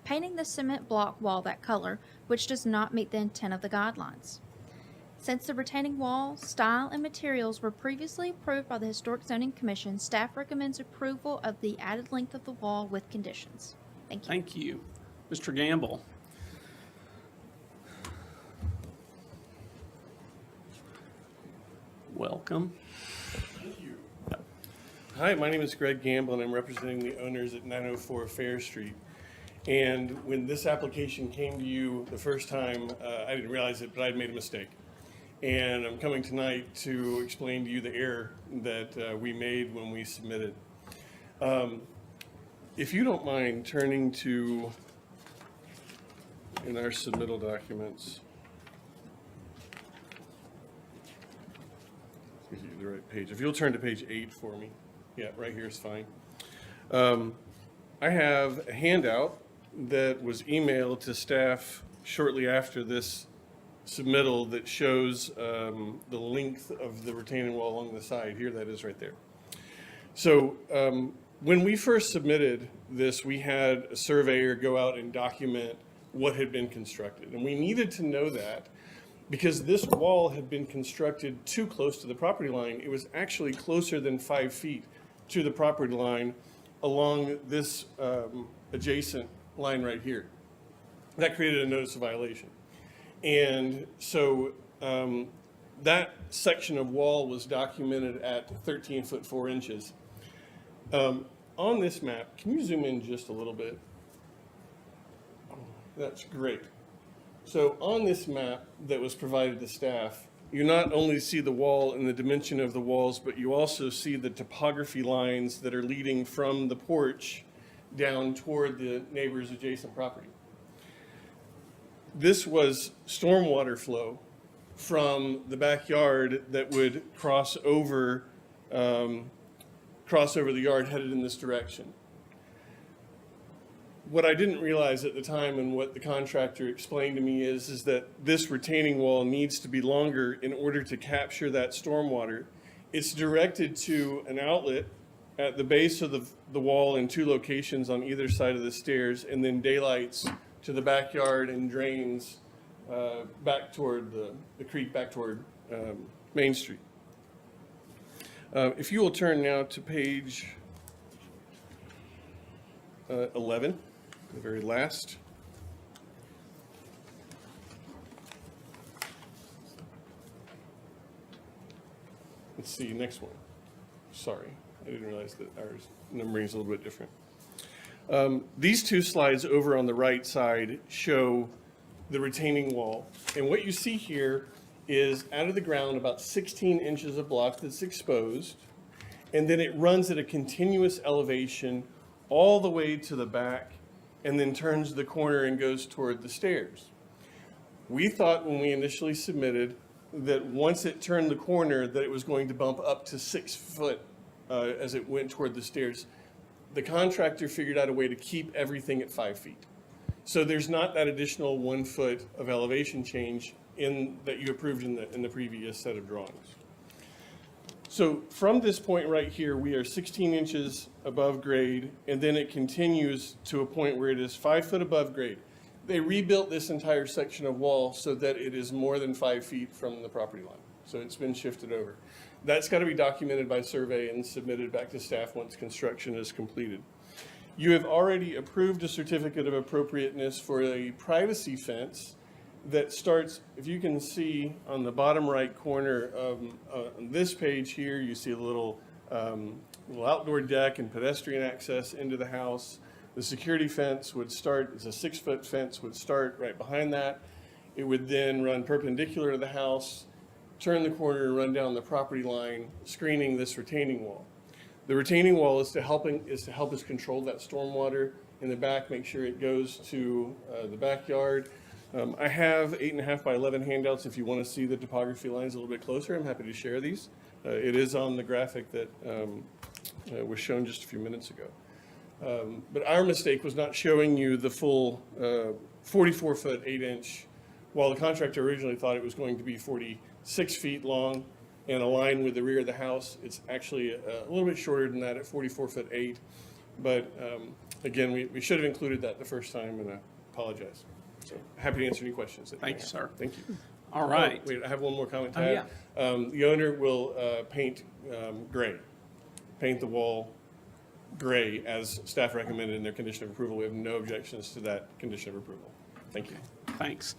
the cement block wall that color, which does not meet the intent of the guidelines. Since the retaining wall style and materials were previously approved by the Historic Zoning Commission, staff recommends approval of the added length of the wall with conditions. Thank you. Thank you. Mr. Gamble. Welcome. Hi, my name is Greg Gamble, and I'm representing the owners at 904 Fair Street. And when this application came to you the first time, I didn't realize it, but I'd made a mistake. And I'm coming tonight to explain to you the error that we made when we submitted. If you don't mind turning to, in our submittal documents, give you the right page. If you'll turn to page 8 for me. Yeah, right here is fine. I have a handout that was emailed to staff shortly after this submittal that shows the length of the retaining wall along the side. Here, that is right there. So when we first submitted this, we had a surveyor go out and document what had been constructed. And we needed to know that because this wall had been constructed too close to the property line. It was actually closer than 5 feet to the property line along this adjacent line right here. That created a notice of violation. And so that section of wall was documented at 13 foot 4 inches. On this map, can you zoom in just a little bit? That's great. So on this map that was provided to staff, you not only see the wall and the dimension of the walls, but you also see the topography lines that are leading from the porch down toward the neighbor's adjacent property. This was stormwater flow from the backyard that would cross over the yard headed in this direction. What I didn't realize at the time and what the contractor explained to me is that this retaining wall needs to be longer in order to capture that stormwater. It's directed to an outlet at the base of the wall in 2 locations on either side of the stairs, and then daylights to the backyard and drains back toward the creek, back toward Main Street. If you will turn now to page 11. The very last. Let's see, next one. Sorry, I didn't realize that our numbering is a little bit different. These 2 slides over on the right side show the retaining wall. And what you see here is out of the ground about 16 inches of block that's exposed. And then it runs at a continuous elevation all the way to the back and then turns the corner and goes toward the stairs. We thought when we initially submitted that once it turned the corner that it was going to bump up to 6 foot as it went toward the stairs. The contractor figured out a way to keep everything at 5 feet. So there's not that additional 1 foot of elevation change that you approved in the previous set of drawings. So from this point right here, we are 16 inches above grade, and then it continues to a point where it is 5 foot above grade. They rebuilt this entire section of wall so that it is more than 5 feet from the property line. So it's been shifted over. That's got to be documented by survey and submitted back to staff once construction is completed. You have already approved a certificate of appropriateness for a privacy fence that starts, if you can see on the bottom right corner of this page here, you see a little outdoor deck and pedestrian access into the house. The security fence would start, it's a 6-foot fence, would start right behind that. It would then run perpendicular to the house, turn the corner and run down the property line, screening this retaining wall. The retaining wall is to help us control that stormwater in the back, make sure it goes to the backyard. I have 8.5 by 11 handouts. If you want to see the topography lines a little bit closer, I'm happy to share these. It is on the graphic that was shown just a few minutes ago. But our mistake was not showing you the full 44-foot, 8-inch, while the contractor originally thought it was going to be 46 feet long and aligned with the rear of the house. It's actually a little bit shorter than that at 44-foot 8. But again, we should have included that the first time, and I apologize. So happy to answer any questions. Thank you, sir. Thank you. All right. Oh, wait, I have one more comment to Oh, add. yeah. The owner will paint gray, paint the wall gray as staff recommended in their condition of approval. We have no objections to that condition of approval. Thank you. Thanks.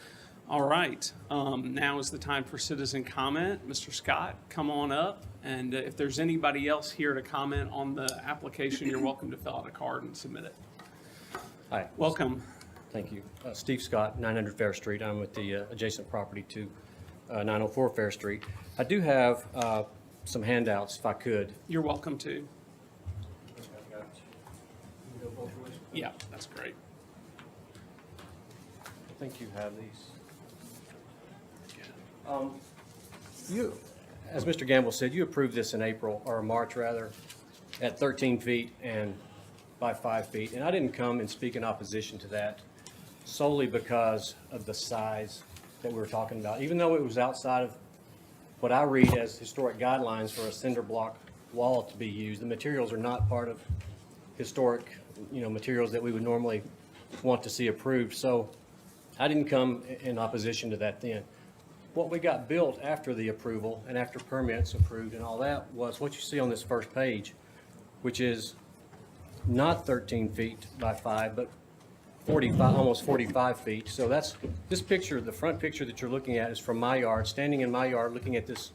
All right. Now is the time for citizen comment. Mr. Scott, come on up. And if there's anybody else here to comment on the application, you're welcome to fill out a card and submit it. Hi. Welcome. Thank you. Steve Scott, 900 Fair Street. I'm with the adjacent property to 904 Fair Street. I do have some handouts, if I could. You're welcome to. Yeah, that's great. I think you have these. You, as Mr. Gamble said, you approved this in April, or March rather, at 13 feet and by 5 feet. And I didn't come and speak in opposition to that solely because of the size that we were talking about. Even though it was outside of what I read as historic guidelines for a cinder block wall to be used, the materials are not part of historic, materials that we would normally want to see approved. So I didn't come in opposition to that then. What we got built after the approval and after permits approved and all that was what you see on this first page, which is not 13 feet by 5, but 45, almost 45 feet. So that's, this picture, the front picture that you're looking at is from my yard, standing in my yard looking at this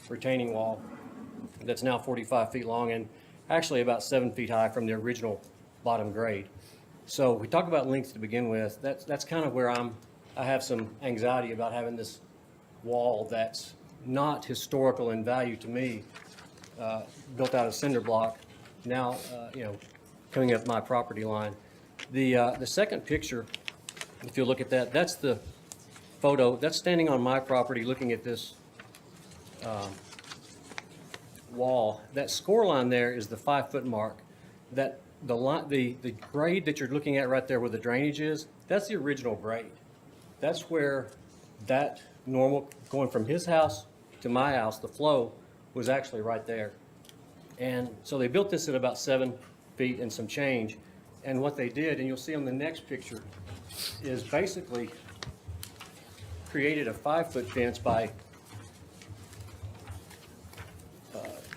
retaining wall that's now 45 feet long and actually about 7 feet high from the original bottom grade. So we talk about length to begin with. That's kind of where I have some anxiety about having this wall that's not historical in value to me, built out of cinder block, now, coming up my property line. The second picture, if you look at that, that's the photo, that's standing on my property looking at this wall. That score line there is the 5-foot mark. That the grade that you're looking at right there where the drainage is, that's the original grade. That's where that normal, going from his house to my house, the flow was actually right there. And so they built this at about 7 feet and some change. And what they did, and you'll see on the next picture, is basically created a 5-foot fence by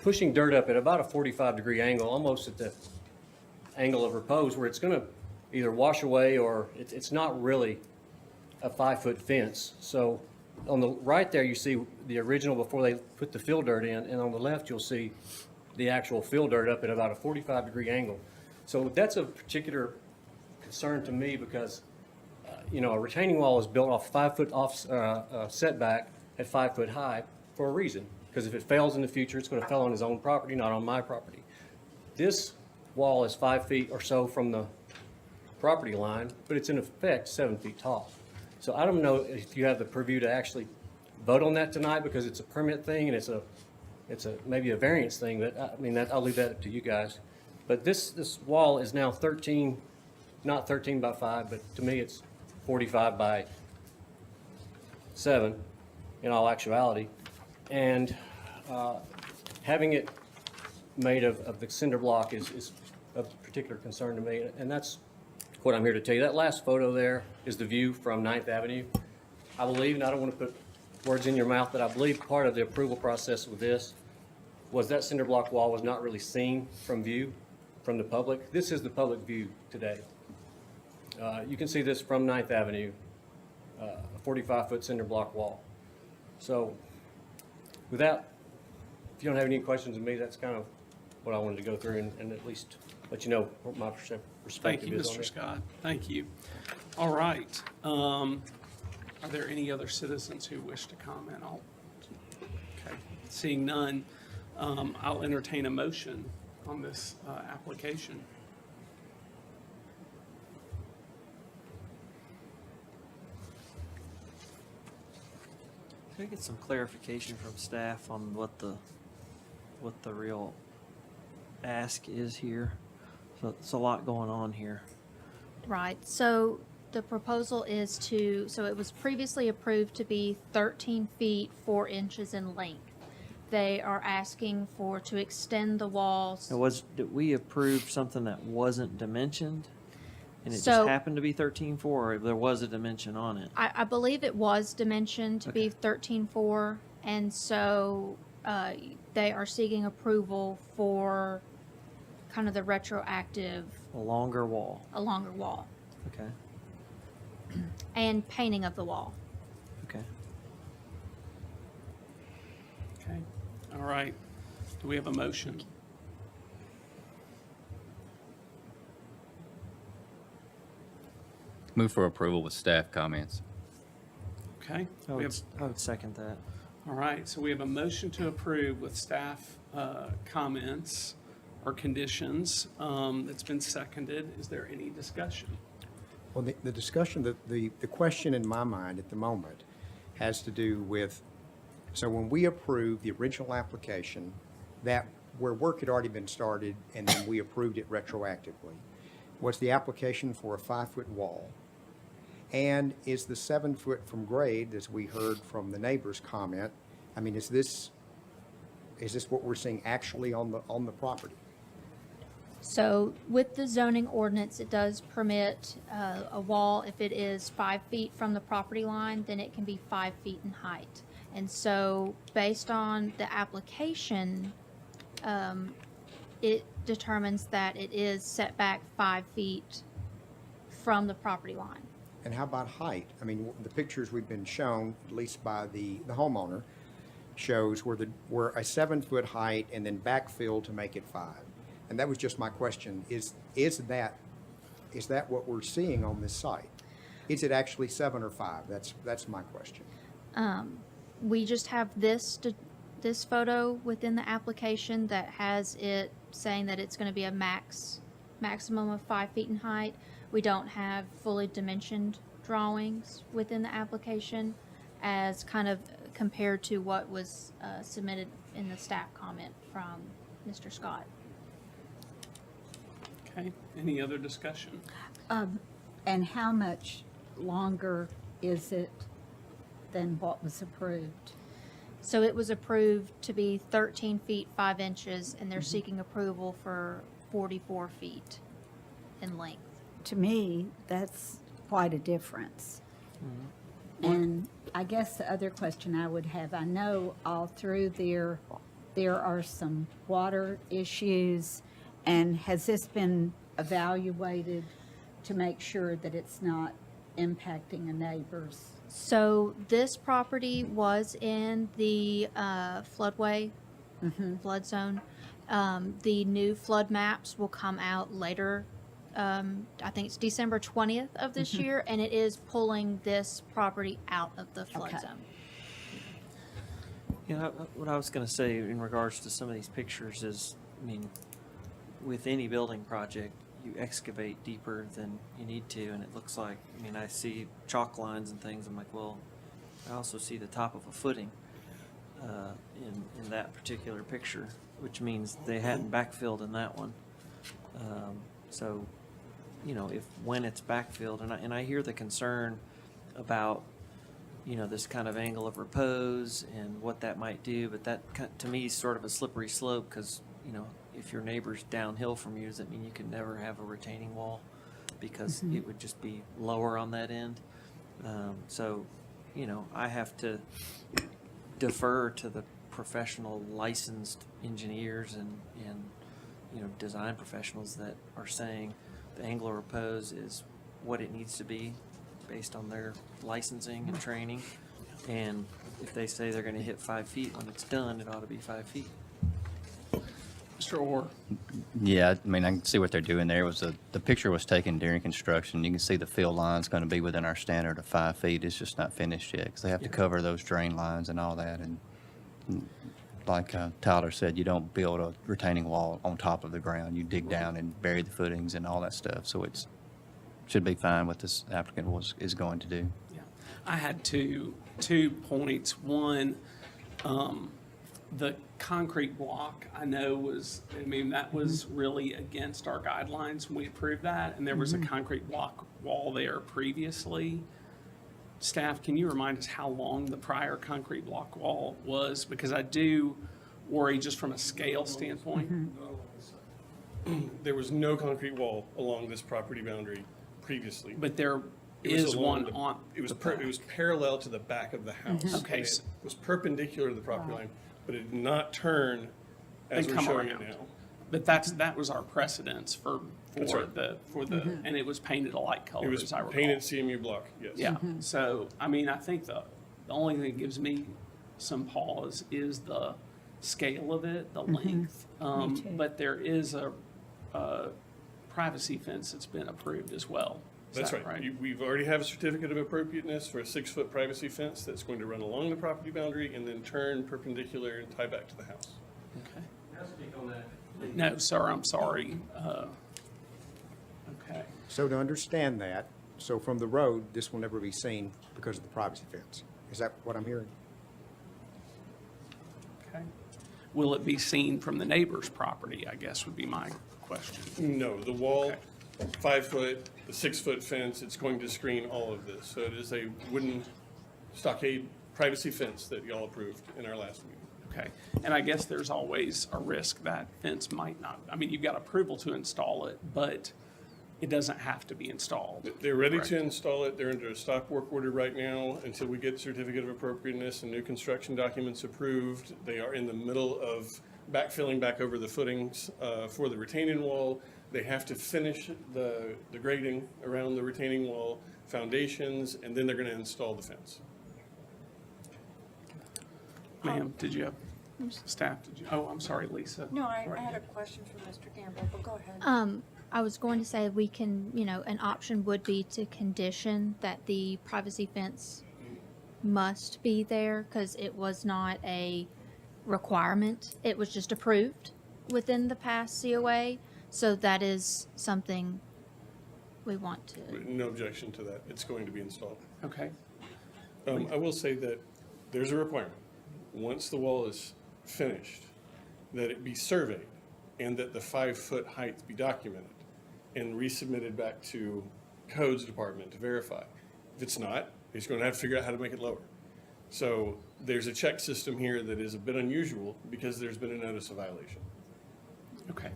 pushing dirt up at about a 45-degree angle, almost at the angle of repose, where it's going to either wash away or it's not really a 5-foot fence. So on the right there, you see the original before they put the fill dirt in, and on the left, you'll see the actual fill dirt up at about a 45-degree angle. So that's a particular concern to me because, a retaining wall is built off 5-foot off setback at 5 foot high for a reason. Because if it fails in the future, it's going to fail on his own property, not on my property. This wall is 5 feet or so from the property line, but it's in effect 7 feet tall. So I don't know if you have the purview to actually vote on that tonight because it's a permit thing and it's a maybe a variance thing, but I'll leave that up to you guys. But this wall is now 13, not 13 by 5, but to me it's 45 by 7 in all actuality. And having it made of the cinder block is of particular concern to me. And that's what I'm here to tell you. That last photo there is the view from 9th Avenue. I believe, and I don't want to put words in your mouth, but I believe part of the approval process with this was that cinder block wall was not really seen from view from the public. This is the public view today. You can see this from 9th Avenue, a 45-foot cinder block wall. So with that, if you don't have any questions of me, that's kind of what I wanted to go through and at least let you know what my Thank perspective you, is on Mr. it. Scott. Thank you. All right. Are there any other citizens who wish to comment? Okay. Seeing none, I'll entertain a motion on this application. Can I get some clarification from staff on what the real ask is here? So it's a lot going on here. Right, so the proposal is so it was previously approved to be 13 feet, 4 inches in length. They are asking to extend the walls. Did we approve something that wasn't dimensioned? And it So- just happened to be 13.4, or there was a dimension on it? I believe it was dimensioned to be Okay. 13.4, and so they are seeking approval for kind of the retroactive, A longer wall, a longer wall, okay, and painting of the wall. okay. Okay. All right. Do we have a motion? Move for approval with staff comments. Okay. I We would, have, I would second that. all right. So we have a motion to approve with staff comments or conditions that's been seconded. Is there any discussion? Well, the discussion, the question in my mind at the moment has to do with, so when we approved the original application, that where work had already been started and then we approved it retroactively, was the application for a 5-foot wall. And is the 7-foot from grade, as we heard from the neighbor's comment, I mean, is this what we're seeing actually on the property? So with the zoning ordinance, it does permit a wall, if it is 5 feet from the property line, then it can be 5 feet in height. And so based on the application, it determines that it is set back 5 feet from the property line. And how about height? I mean, the pictures we've been shown, at least by the homeowner, shows where a 7-foot height and then backfill to make it 5. And that was just my question, is that what we're seeing on this site? Is it actually 7 or 5? That's my question. We just have this photo within the application that has it saying that it's going to be a maximum of 5 feet in height. We don't have fully dimensioned drawings within the application as kind of compared to what was submitted in the staff comment from Mr. Scott. Okay. Any other discussion? And how much longer is it than what was approved? So it was approved to be 13 feet, 5 inches, and they're seeking approval for 44 feet in length. To me, that's quite a difference. And I guess the other question I would have, I know all through there are some water issues, and has this been evaluated to make sure that it's not impacting a neighbor's? So this property was in the floodway, flood zone. The new flood maps will come out later. I think it's December 20th of this year, and it is pulling this property out of the flood Okay. zone. You know, what I was going to say in regards to some of these pictures is, I mean, with any building project, you excavate deeper than you need to, and it looks like, I mean, I see chalk lines and things. I'm like, well, I also see the top of a footing in that particular picture, which means they hadn't backfilled in that one. So, you know, when it's backfilled, and I hear the concern about, you know, this kind of angle of repose and what that might do, but that to me is sort of a slippery slope, because, you know, if your neighbor's downhill from you, does that mean you can never have a retaining wall because it would just be lower on that end. So, you know, I have to defer to the professional licensed engineers and, you know, design professionals that are saying the angle of repose is what it needs to be based on their licensing and training. And if they say they're gonna hit 5 feet when it's done, it ought to be 5 feet. Mr. Orr? Yeah, I mean, I can see what they're doing there. The picture was taken during construction. You can see the fill line's going to be within our standard of 5 feet. It's just not finished yet because they have to cover those drain lines and all that. And like Tyler said, you don't build a retaining wall on top of the ground. You dig down and bury the footings and all that stuff. So it's should be fine what this applicant is going to do. Yeah. I had two points. One, the concrete block, I know that was really against our guidelines when we approved that, and there was a concrete block wall there previously. Staff, can you remind us how long the prior concrete block wall was? Because I do worry just from a scale standpoint. There was no concrete wall along this property boundary previously. But there It was is along one on. It was the back. it was parallel to the back of the house. Okay, And so- it was perpendicular to the property line, but it did not turn as And we're come showing it around. now. But that was our precedence for That's right. and it was painted a light It color, was as I recall. painted CMU block, yes. Yeah, so, I mean, I think the only thing that gives me some pause is the scale of it, the length. too. But there is a privacy fence that's been approved as well. Is That's that right. We've already have a certificate of appropriateness for a 6-foot privacy fence that's going to run along the property boundary and then turn perpendicular and tie back to the house. Okay. Can I speak on that? No, sir, I'm sorry. Okay. So to understand that, so from the road, this will never be seen because of the privacy fence. Is that what I'm hearing? Okay. Will it be seen from the neighbor's property, I guess would be my question. No, the wall, 5 foot, the 6-foot fence, it's going to screen all of this. So it is a wooden stockade privacy fence that y'all approved in our last meeting. Okay, and I guess there's always a risk that fence might not, I mean, you've got approval to install it, but it doesn't have to be installed. They're ready to Correct. install it. They're under a stop work order right now until we get certificate of appropriateness and new construction documents approved. They are in the middle of backfilling back over the footings for the retaining wall. They have to finish the grading around the retaining wall, foundations, and then they're going to install the fence. Ma'am, did you have, staff, did you, oh, I'm sorry, Lisa. No, I Right. had a question for Mr. Gamble, but go ahead. I was going to say we can, you know, an option would be to condition that the privacy fence must be there because it was not a requirement. It was just approved within the past COA. So that is something we want to. No objection to that. It's going to be installed. Okay, I will say that there's a requirement, once the wall is finished, that it be surveyed and that the 5-foot height be documented and resubmitted back to codes department to verify. If it's not, he's going to have to figure out how to make it lower. So there's a check system here that is a bit unusual because there's been a notice of violation. okay.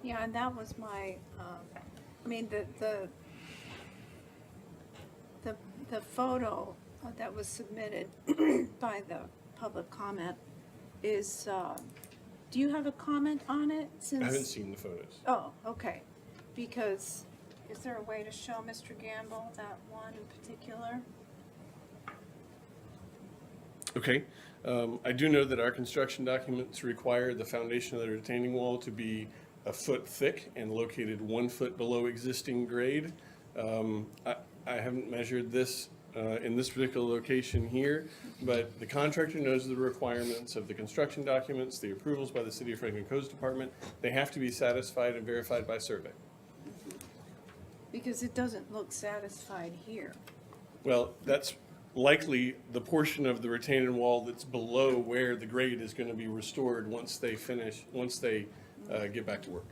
Yeah, and that was my, I mean, the photo that was submitted by the public comment is, do you have a comment on it since? I haven't seen the photos. Oh, okay, because, is there a way to show Mr. Gamble that one in particular? Okay. I do know that our construction documents require the foundation of the retaining wall to be a foot thick and located 1 foot below existing grade. I haven't measured this in this particular location here, but the contractor knows the requirements of the construction documents, the approvals by the City of Franklin Codes Department. They have to be satisfied and verified by survey. Because it doesn't look satisfied here. Well, that's likely the portion of the retaining wall that's below where the grade is going to be restored once they get back to work.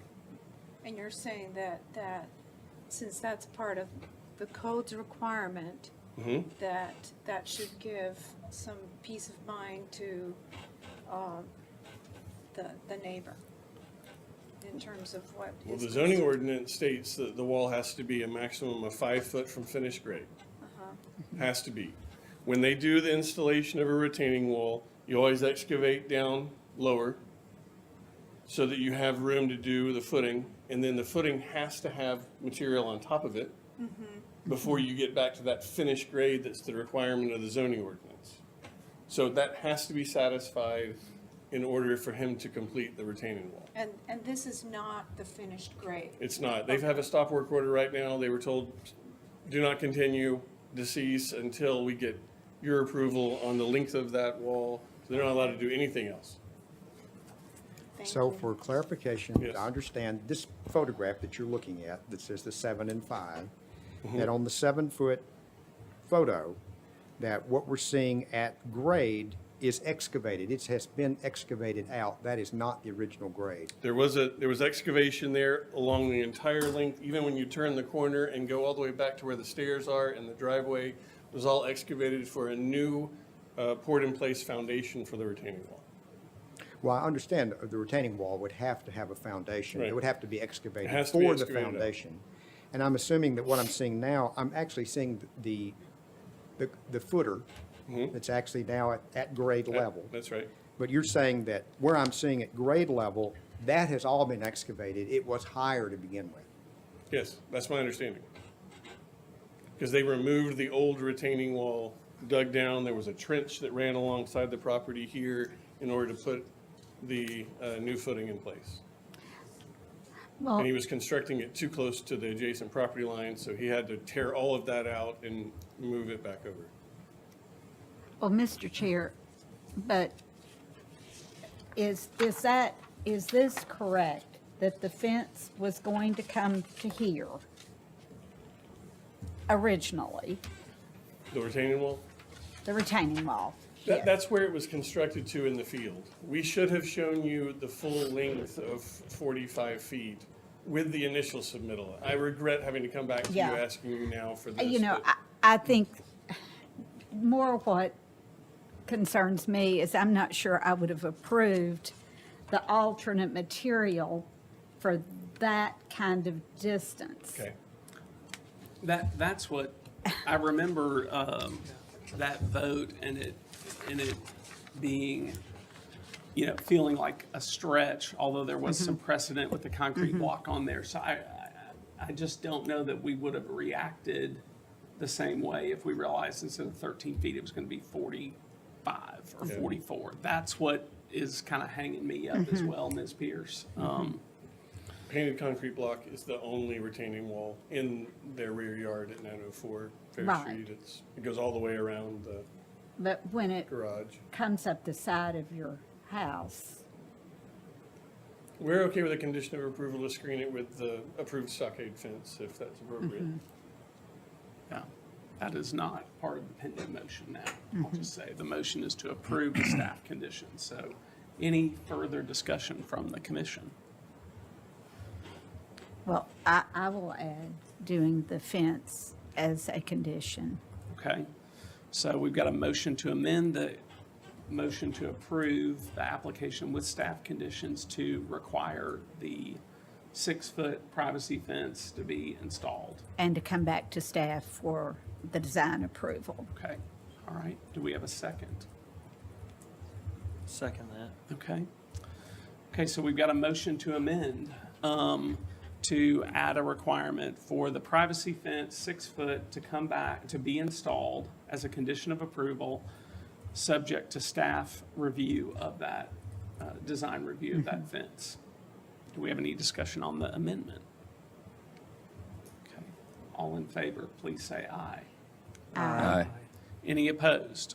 And you're saying that since that's part of the code's requirement, that should give some peace of mind to the neighbor. in terms of what Well, is the zoning considered? ordinance states that the wall has to be a maximum of 5 foot from finished grade. Has to be. When they do the installation of a retaining wall, you always excavate down lower so that you have room to do the footing, and then the footing has to have material on top of it before you get back to that finished grade that's the requirement of the zoning ordinance. So that has to be satisfied in order for him to complete the retaining wall. And this is not the finished grade? It's not. They have a stop work order right now. They were told, do not continue, cease until we get your approval on the length of that wall. So they're not allowed to do anything else. So for clarification, Yes. I understand this photograph that you're looking at that says the 7 and 5, Mm-hmm. that on the 7-foot photo, that what we're seeing at grade is excavated. It has been excavated out. That is not the original grade. There was excavation there along the entire length, even when you turn the corner and go all the way back to where the stairs are and the driveway was all excavated for a new poured-in-place foundation for the retaining wall. Well, I understand the retaining wall would have to have a foundation. It Right. would have to be excavated It has to be for the excavated out. foundation. And I'm assuming that what I'm seeing now, I'm actually seeing the footer that's actually now at grade level. That's right. But you're saying that where I'm seeing at grade level, that has all been excavated. It was higher to begin with. Yes, that's my understanding. Because they removed the old retaining wall, dug down, there was a trench that ran alongside the property here in order to put the new footing in place. Well, And he was constructing it too close to the adjacent property line, so he had to tear all of that out and move it back over. well, Mr. Chair, but is this correct, that the fence was going to come to here originally, The retaining wall? the retaining wall? here? That's where it was constructed to in the field. We should have shown you the full length of 45 feet with the initial submittal. I regret having to come back to you Yeah. asking you now for this. You know, but- I think more what concerns me is I'm not sure I would have approved the alternate material for that kind of distance. Okay. That's what, I remember, that vote and it being, you know, feeling like a stretch, although there was some precedent with the concrete block on there. So I just don't know that we would have reacted the same way if we realized instead of 13 feet, it was going to be 45 or 44. That's what is kind of hanging me up as well, Ms. Pierce. Painted concrete block is the only retaining wall in their rear yard at 904 Fair Right. Street. It goes all the way around the But when it garage. comes up the side of your house, We're okay with a condition of approval to screen it with the approved stockade fence, if that's appropriate. Yeah, that is not part of the pending motion now. I'll just say the motion is to approve the staff conditions. So any further discussion from the commission? well, I will add doing the fence as a condition. Okay, so we've got a motion to amend the motion to approve the application with staff conditions to require the 6-foot privacy fence to be installed. And to come back to staff for the design approval. Okay, all right. Do we have a second? Second that. Okay. Okay, so we've got a motion to amend to add a requirement for the privacy fence, 6 foot, to come back, to be installed as a condition of approval, subject to staff review of that, design review of that fence. Do we have any discussion on the amendment? Okay, all in favor, please say aye. Aye. Any opposed?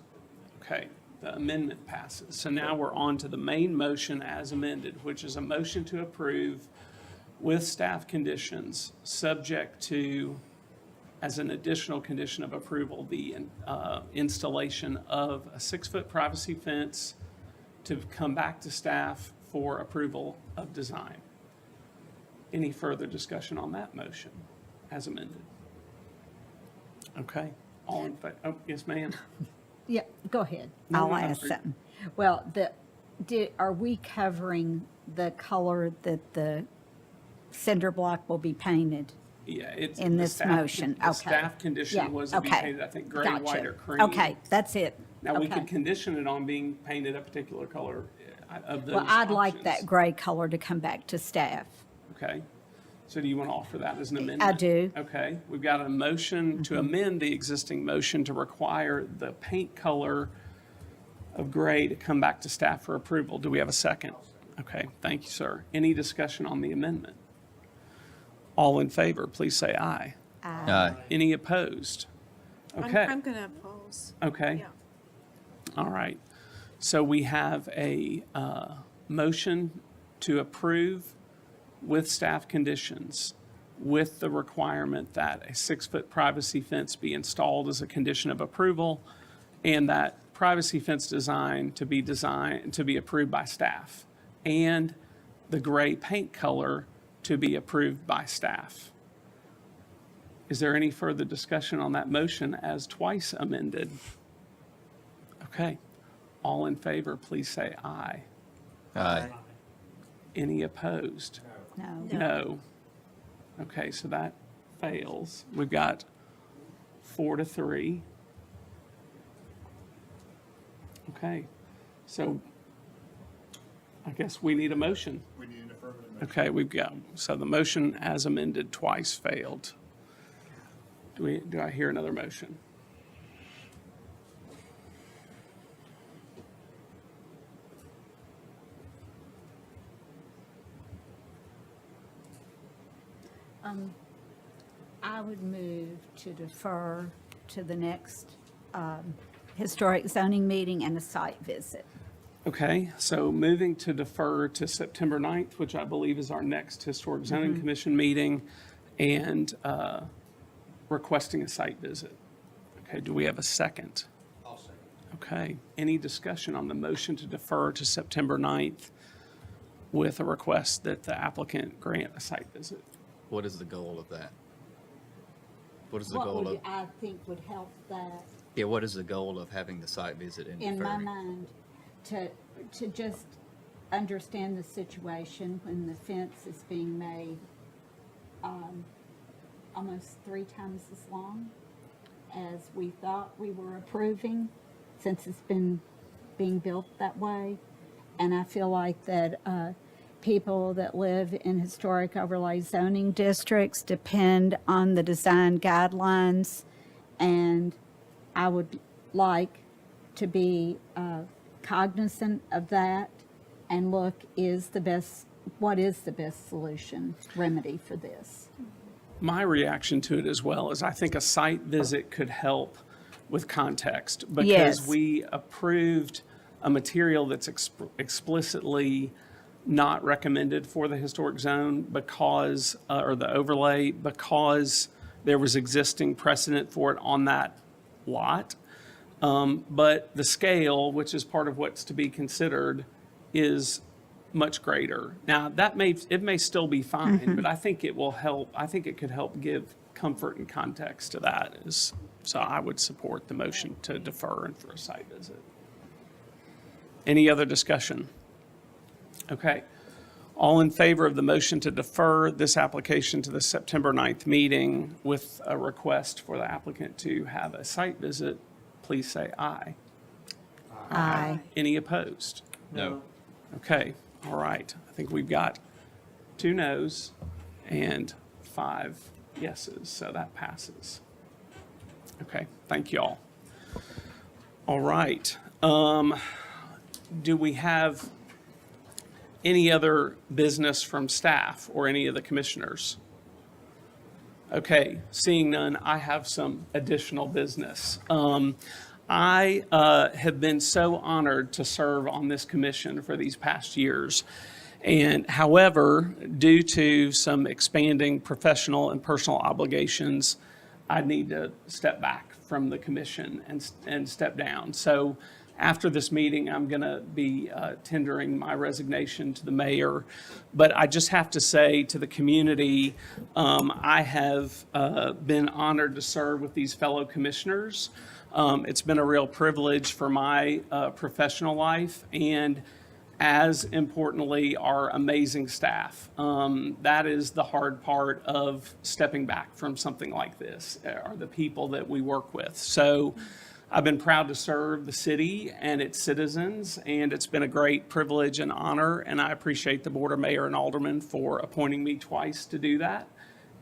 Okay, the amendment passes. So now we're on to the main motion as amended, which is a motion to approve with staff conditions, subject to, as an additional condition of approval, the installation of a 6-foot privacy fence to come back to staff for approval of design. Any further discussion on that motion as amended? Okay, all in favor? Oh, yes, ma'am. Yeah, go ahead. No, I'll no, ask no. something. Well, are we covering the color that the cinder block will be painted. Yeah, it's. In the this staff- motion, The okay. staff Yeah, condition was to be okay. painted, I think, gray, Gotcha. white, or cream. Okay, that's it. Now, we Okay. could condition it on being painted a particular color of those Well, I'd like that options. gray color to come back to staff. Okay. So do you want to offer that as an amendment? I do. Okay. We've got a motion to amend the existing motion to require the paint color of gray to come back to staff for approval. Do we have a second? Okay, thank you, sir. Any discussion on the amendment? All in favor, please say aye. Aye. Any opposed? Okay. I'm going to oppose. Okay. Yeah. All right. So we have a motion to approve with staff conditions, with the requirement that a 6-foot privacy fence be installed as a condition of approval, and that privacy fence design to be approved by staff, and the gray paint color to be approved by staff. Is there any further discussion on that motion as twice amended? Okay. All in favor, please say aye. Aye. Any opposed? No. No. Okay, so that fails. We've got 4-3. Okay, so I guess we need a motion. We need an affirmative motion. Okay, we've got, so the motion as amended twice failed. Do I hear another motion? I would move to defer to the next historic zoning meeting and a site visit. Okay, so moving to defer to September 9th, which I believe is our next Historic Zoning Commission meeting, and requesting a site visit. Okay, do we have a second? I'll second. Okay, any discussion on the motion to defer to September 9th with a request that the applicant grant a site visit? What is the goal of that? What is the What goal would of, I think would help that, yeah, what is the goal of having the site visit and in my deferring? mind, to just understand the situation when the fence is being made almost 3 times as long as we thought we were approving, since it's been being built that way. And I feel like that people that live in historic overlay zoning districts depend on the design guidelines, and I would like to be cognizant of that and look, what is the best solution, remedy for this? My reaction to it as well is I think a site visit could help with context, because Yes. we approved a material that's explicitly not recommended for the historic zone because, or the overlay, because there was existing precedent for it on that lot. But the scale, which is part of what's to be considered, is much greater. Now, it may still be fine, but I think it will help, I think it could help give comfort and context to that. So I would support the motion to defer and for a site visit. Any other discussion? Okay. All in favor of the motion to defer this application to the September 9th meeting with a request for the applicant to have a site visit, please say aye. Aye. Any opposed? No. Okay, all right. I think we've got 2 noes and 5 yeses, so that passes. Okay, thank you all. All right. Do we have any other business from staff or any of the commissioners? Okay, seeing none, I have some additional business. I have been so honored to serve on this commission for these past years. And however, due to some expanding professional and personal obligations, I need to step back from the commission and step down. So after this meeting, I'm going to be tendering my resignation to the mayor. But I just have to say to the community, I have been honored to serve with these fellow commissioners. It's been a real privilege for my professional life, and as importantly, our amazing staff. That is the hard part of stepping back from something like this, are the people that we work with. So I've been proud to serve the city and its citizens, and it's been a great privilege and honor, and I appreciate the Board of Mayor and Aldermen for appointing me twice to do that.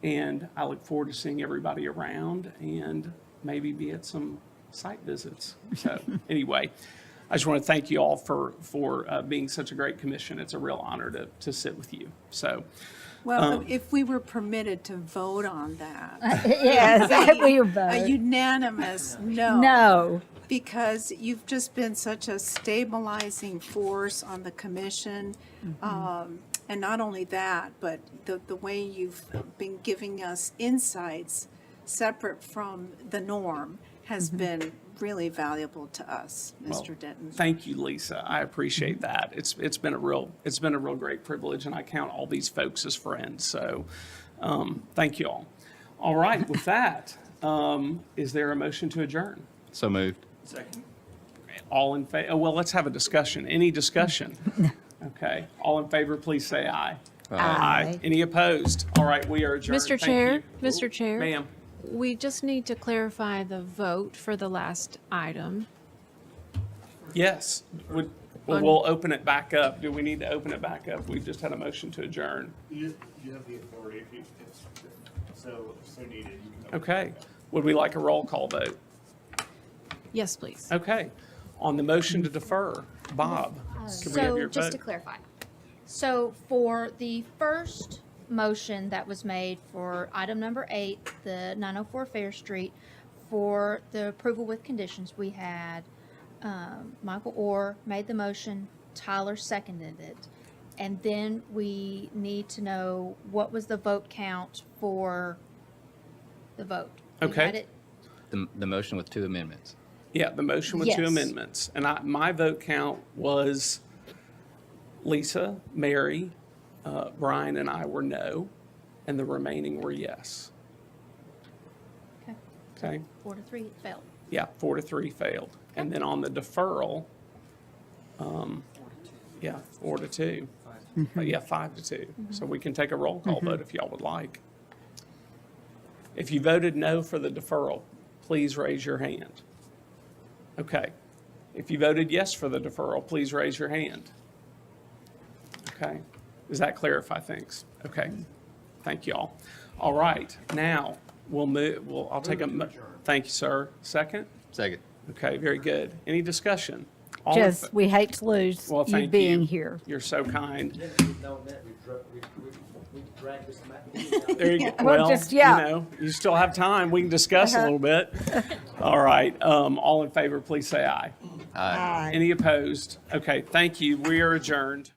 And I look forward to seeing everybody around and maybe be at some site visits. So anyway, I just want to thank you all for being such a great commission. It's a real honor to sit with you. So, Well, if we were permitted to vote on that. Yes, we A vote. unanimous no. No. Because you've just been such a stabilizing force on the commission. And not only that, but the way you've been giving us insights separate from the norm has been really valuable to us, Mr. Denton. thank you, Lisa. I appreciate that. It's been a real great privilege, and I count all these folks as friends. So, thank you all. All right, with that, is there a motion to adjourn? So moved. All in favor? Well, let's have a discussion. Any discussion? Okay. All in favor, please say aye. Aye. Any opposed? All right, we are adjourned. Mr. Thank Chair, you. Mr. Chair. Ma'am. We just need to clarify the vote for the last item. Yes. We'll open it back up. Do we need to open it back up? We've just had a motion to adjourn. You have the authority if so needed. You can Okay. Would we like a roll call vote? Yes, please. Okay. On the motion to defer, Bob, can we have So your just to vote? clarify, so for the first motion that was made for item number 8, the 904 Fair Street, for the approval with conditions, we had Michael Orr made the motion, Tyler seconded it, and then we need to know what was the vote count for the vote. We Okay. had it- The motion with 2 amendments. Yeah, the motion with 2 Yes. amendments. And my vote count was Lisa, Mary, Brian, and I were no, and the remaining were yes. Okay. Okay? 4-3, it failed. Yeah, 4-3 failed. And then on the deferral, yeah, 4-2. Yeah, 5-2. So we can take a roll call vote if y'all would like. If you voted no for the deferral, please raise your hand. Okay. If you voted yes for the deferral, please raise your hand. Okay. Does that clarify things? Okay. Thank you all. All right. Now we'll move. I'll take a. Thank you, sir. Second. Second. Okay. Very good. Any discussion? All in Just, we hate to lose Well, you thank being you. here. You're so kind. we There you go. Well, Well, just, yeah. you know, you still have time. We can discuss a little bit. All right. All in favor, please say aye. Aye. Any opposed? Okay. Thank you. We are adjourned.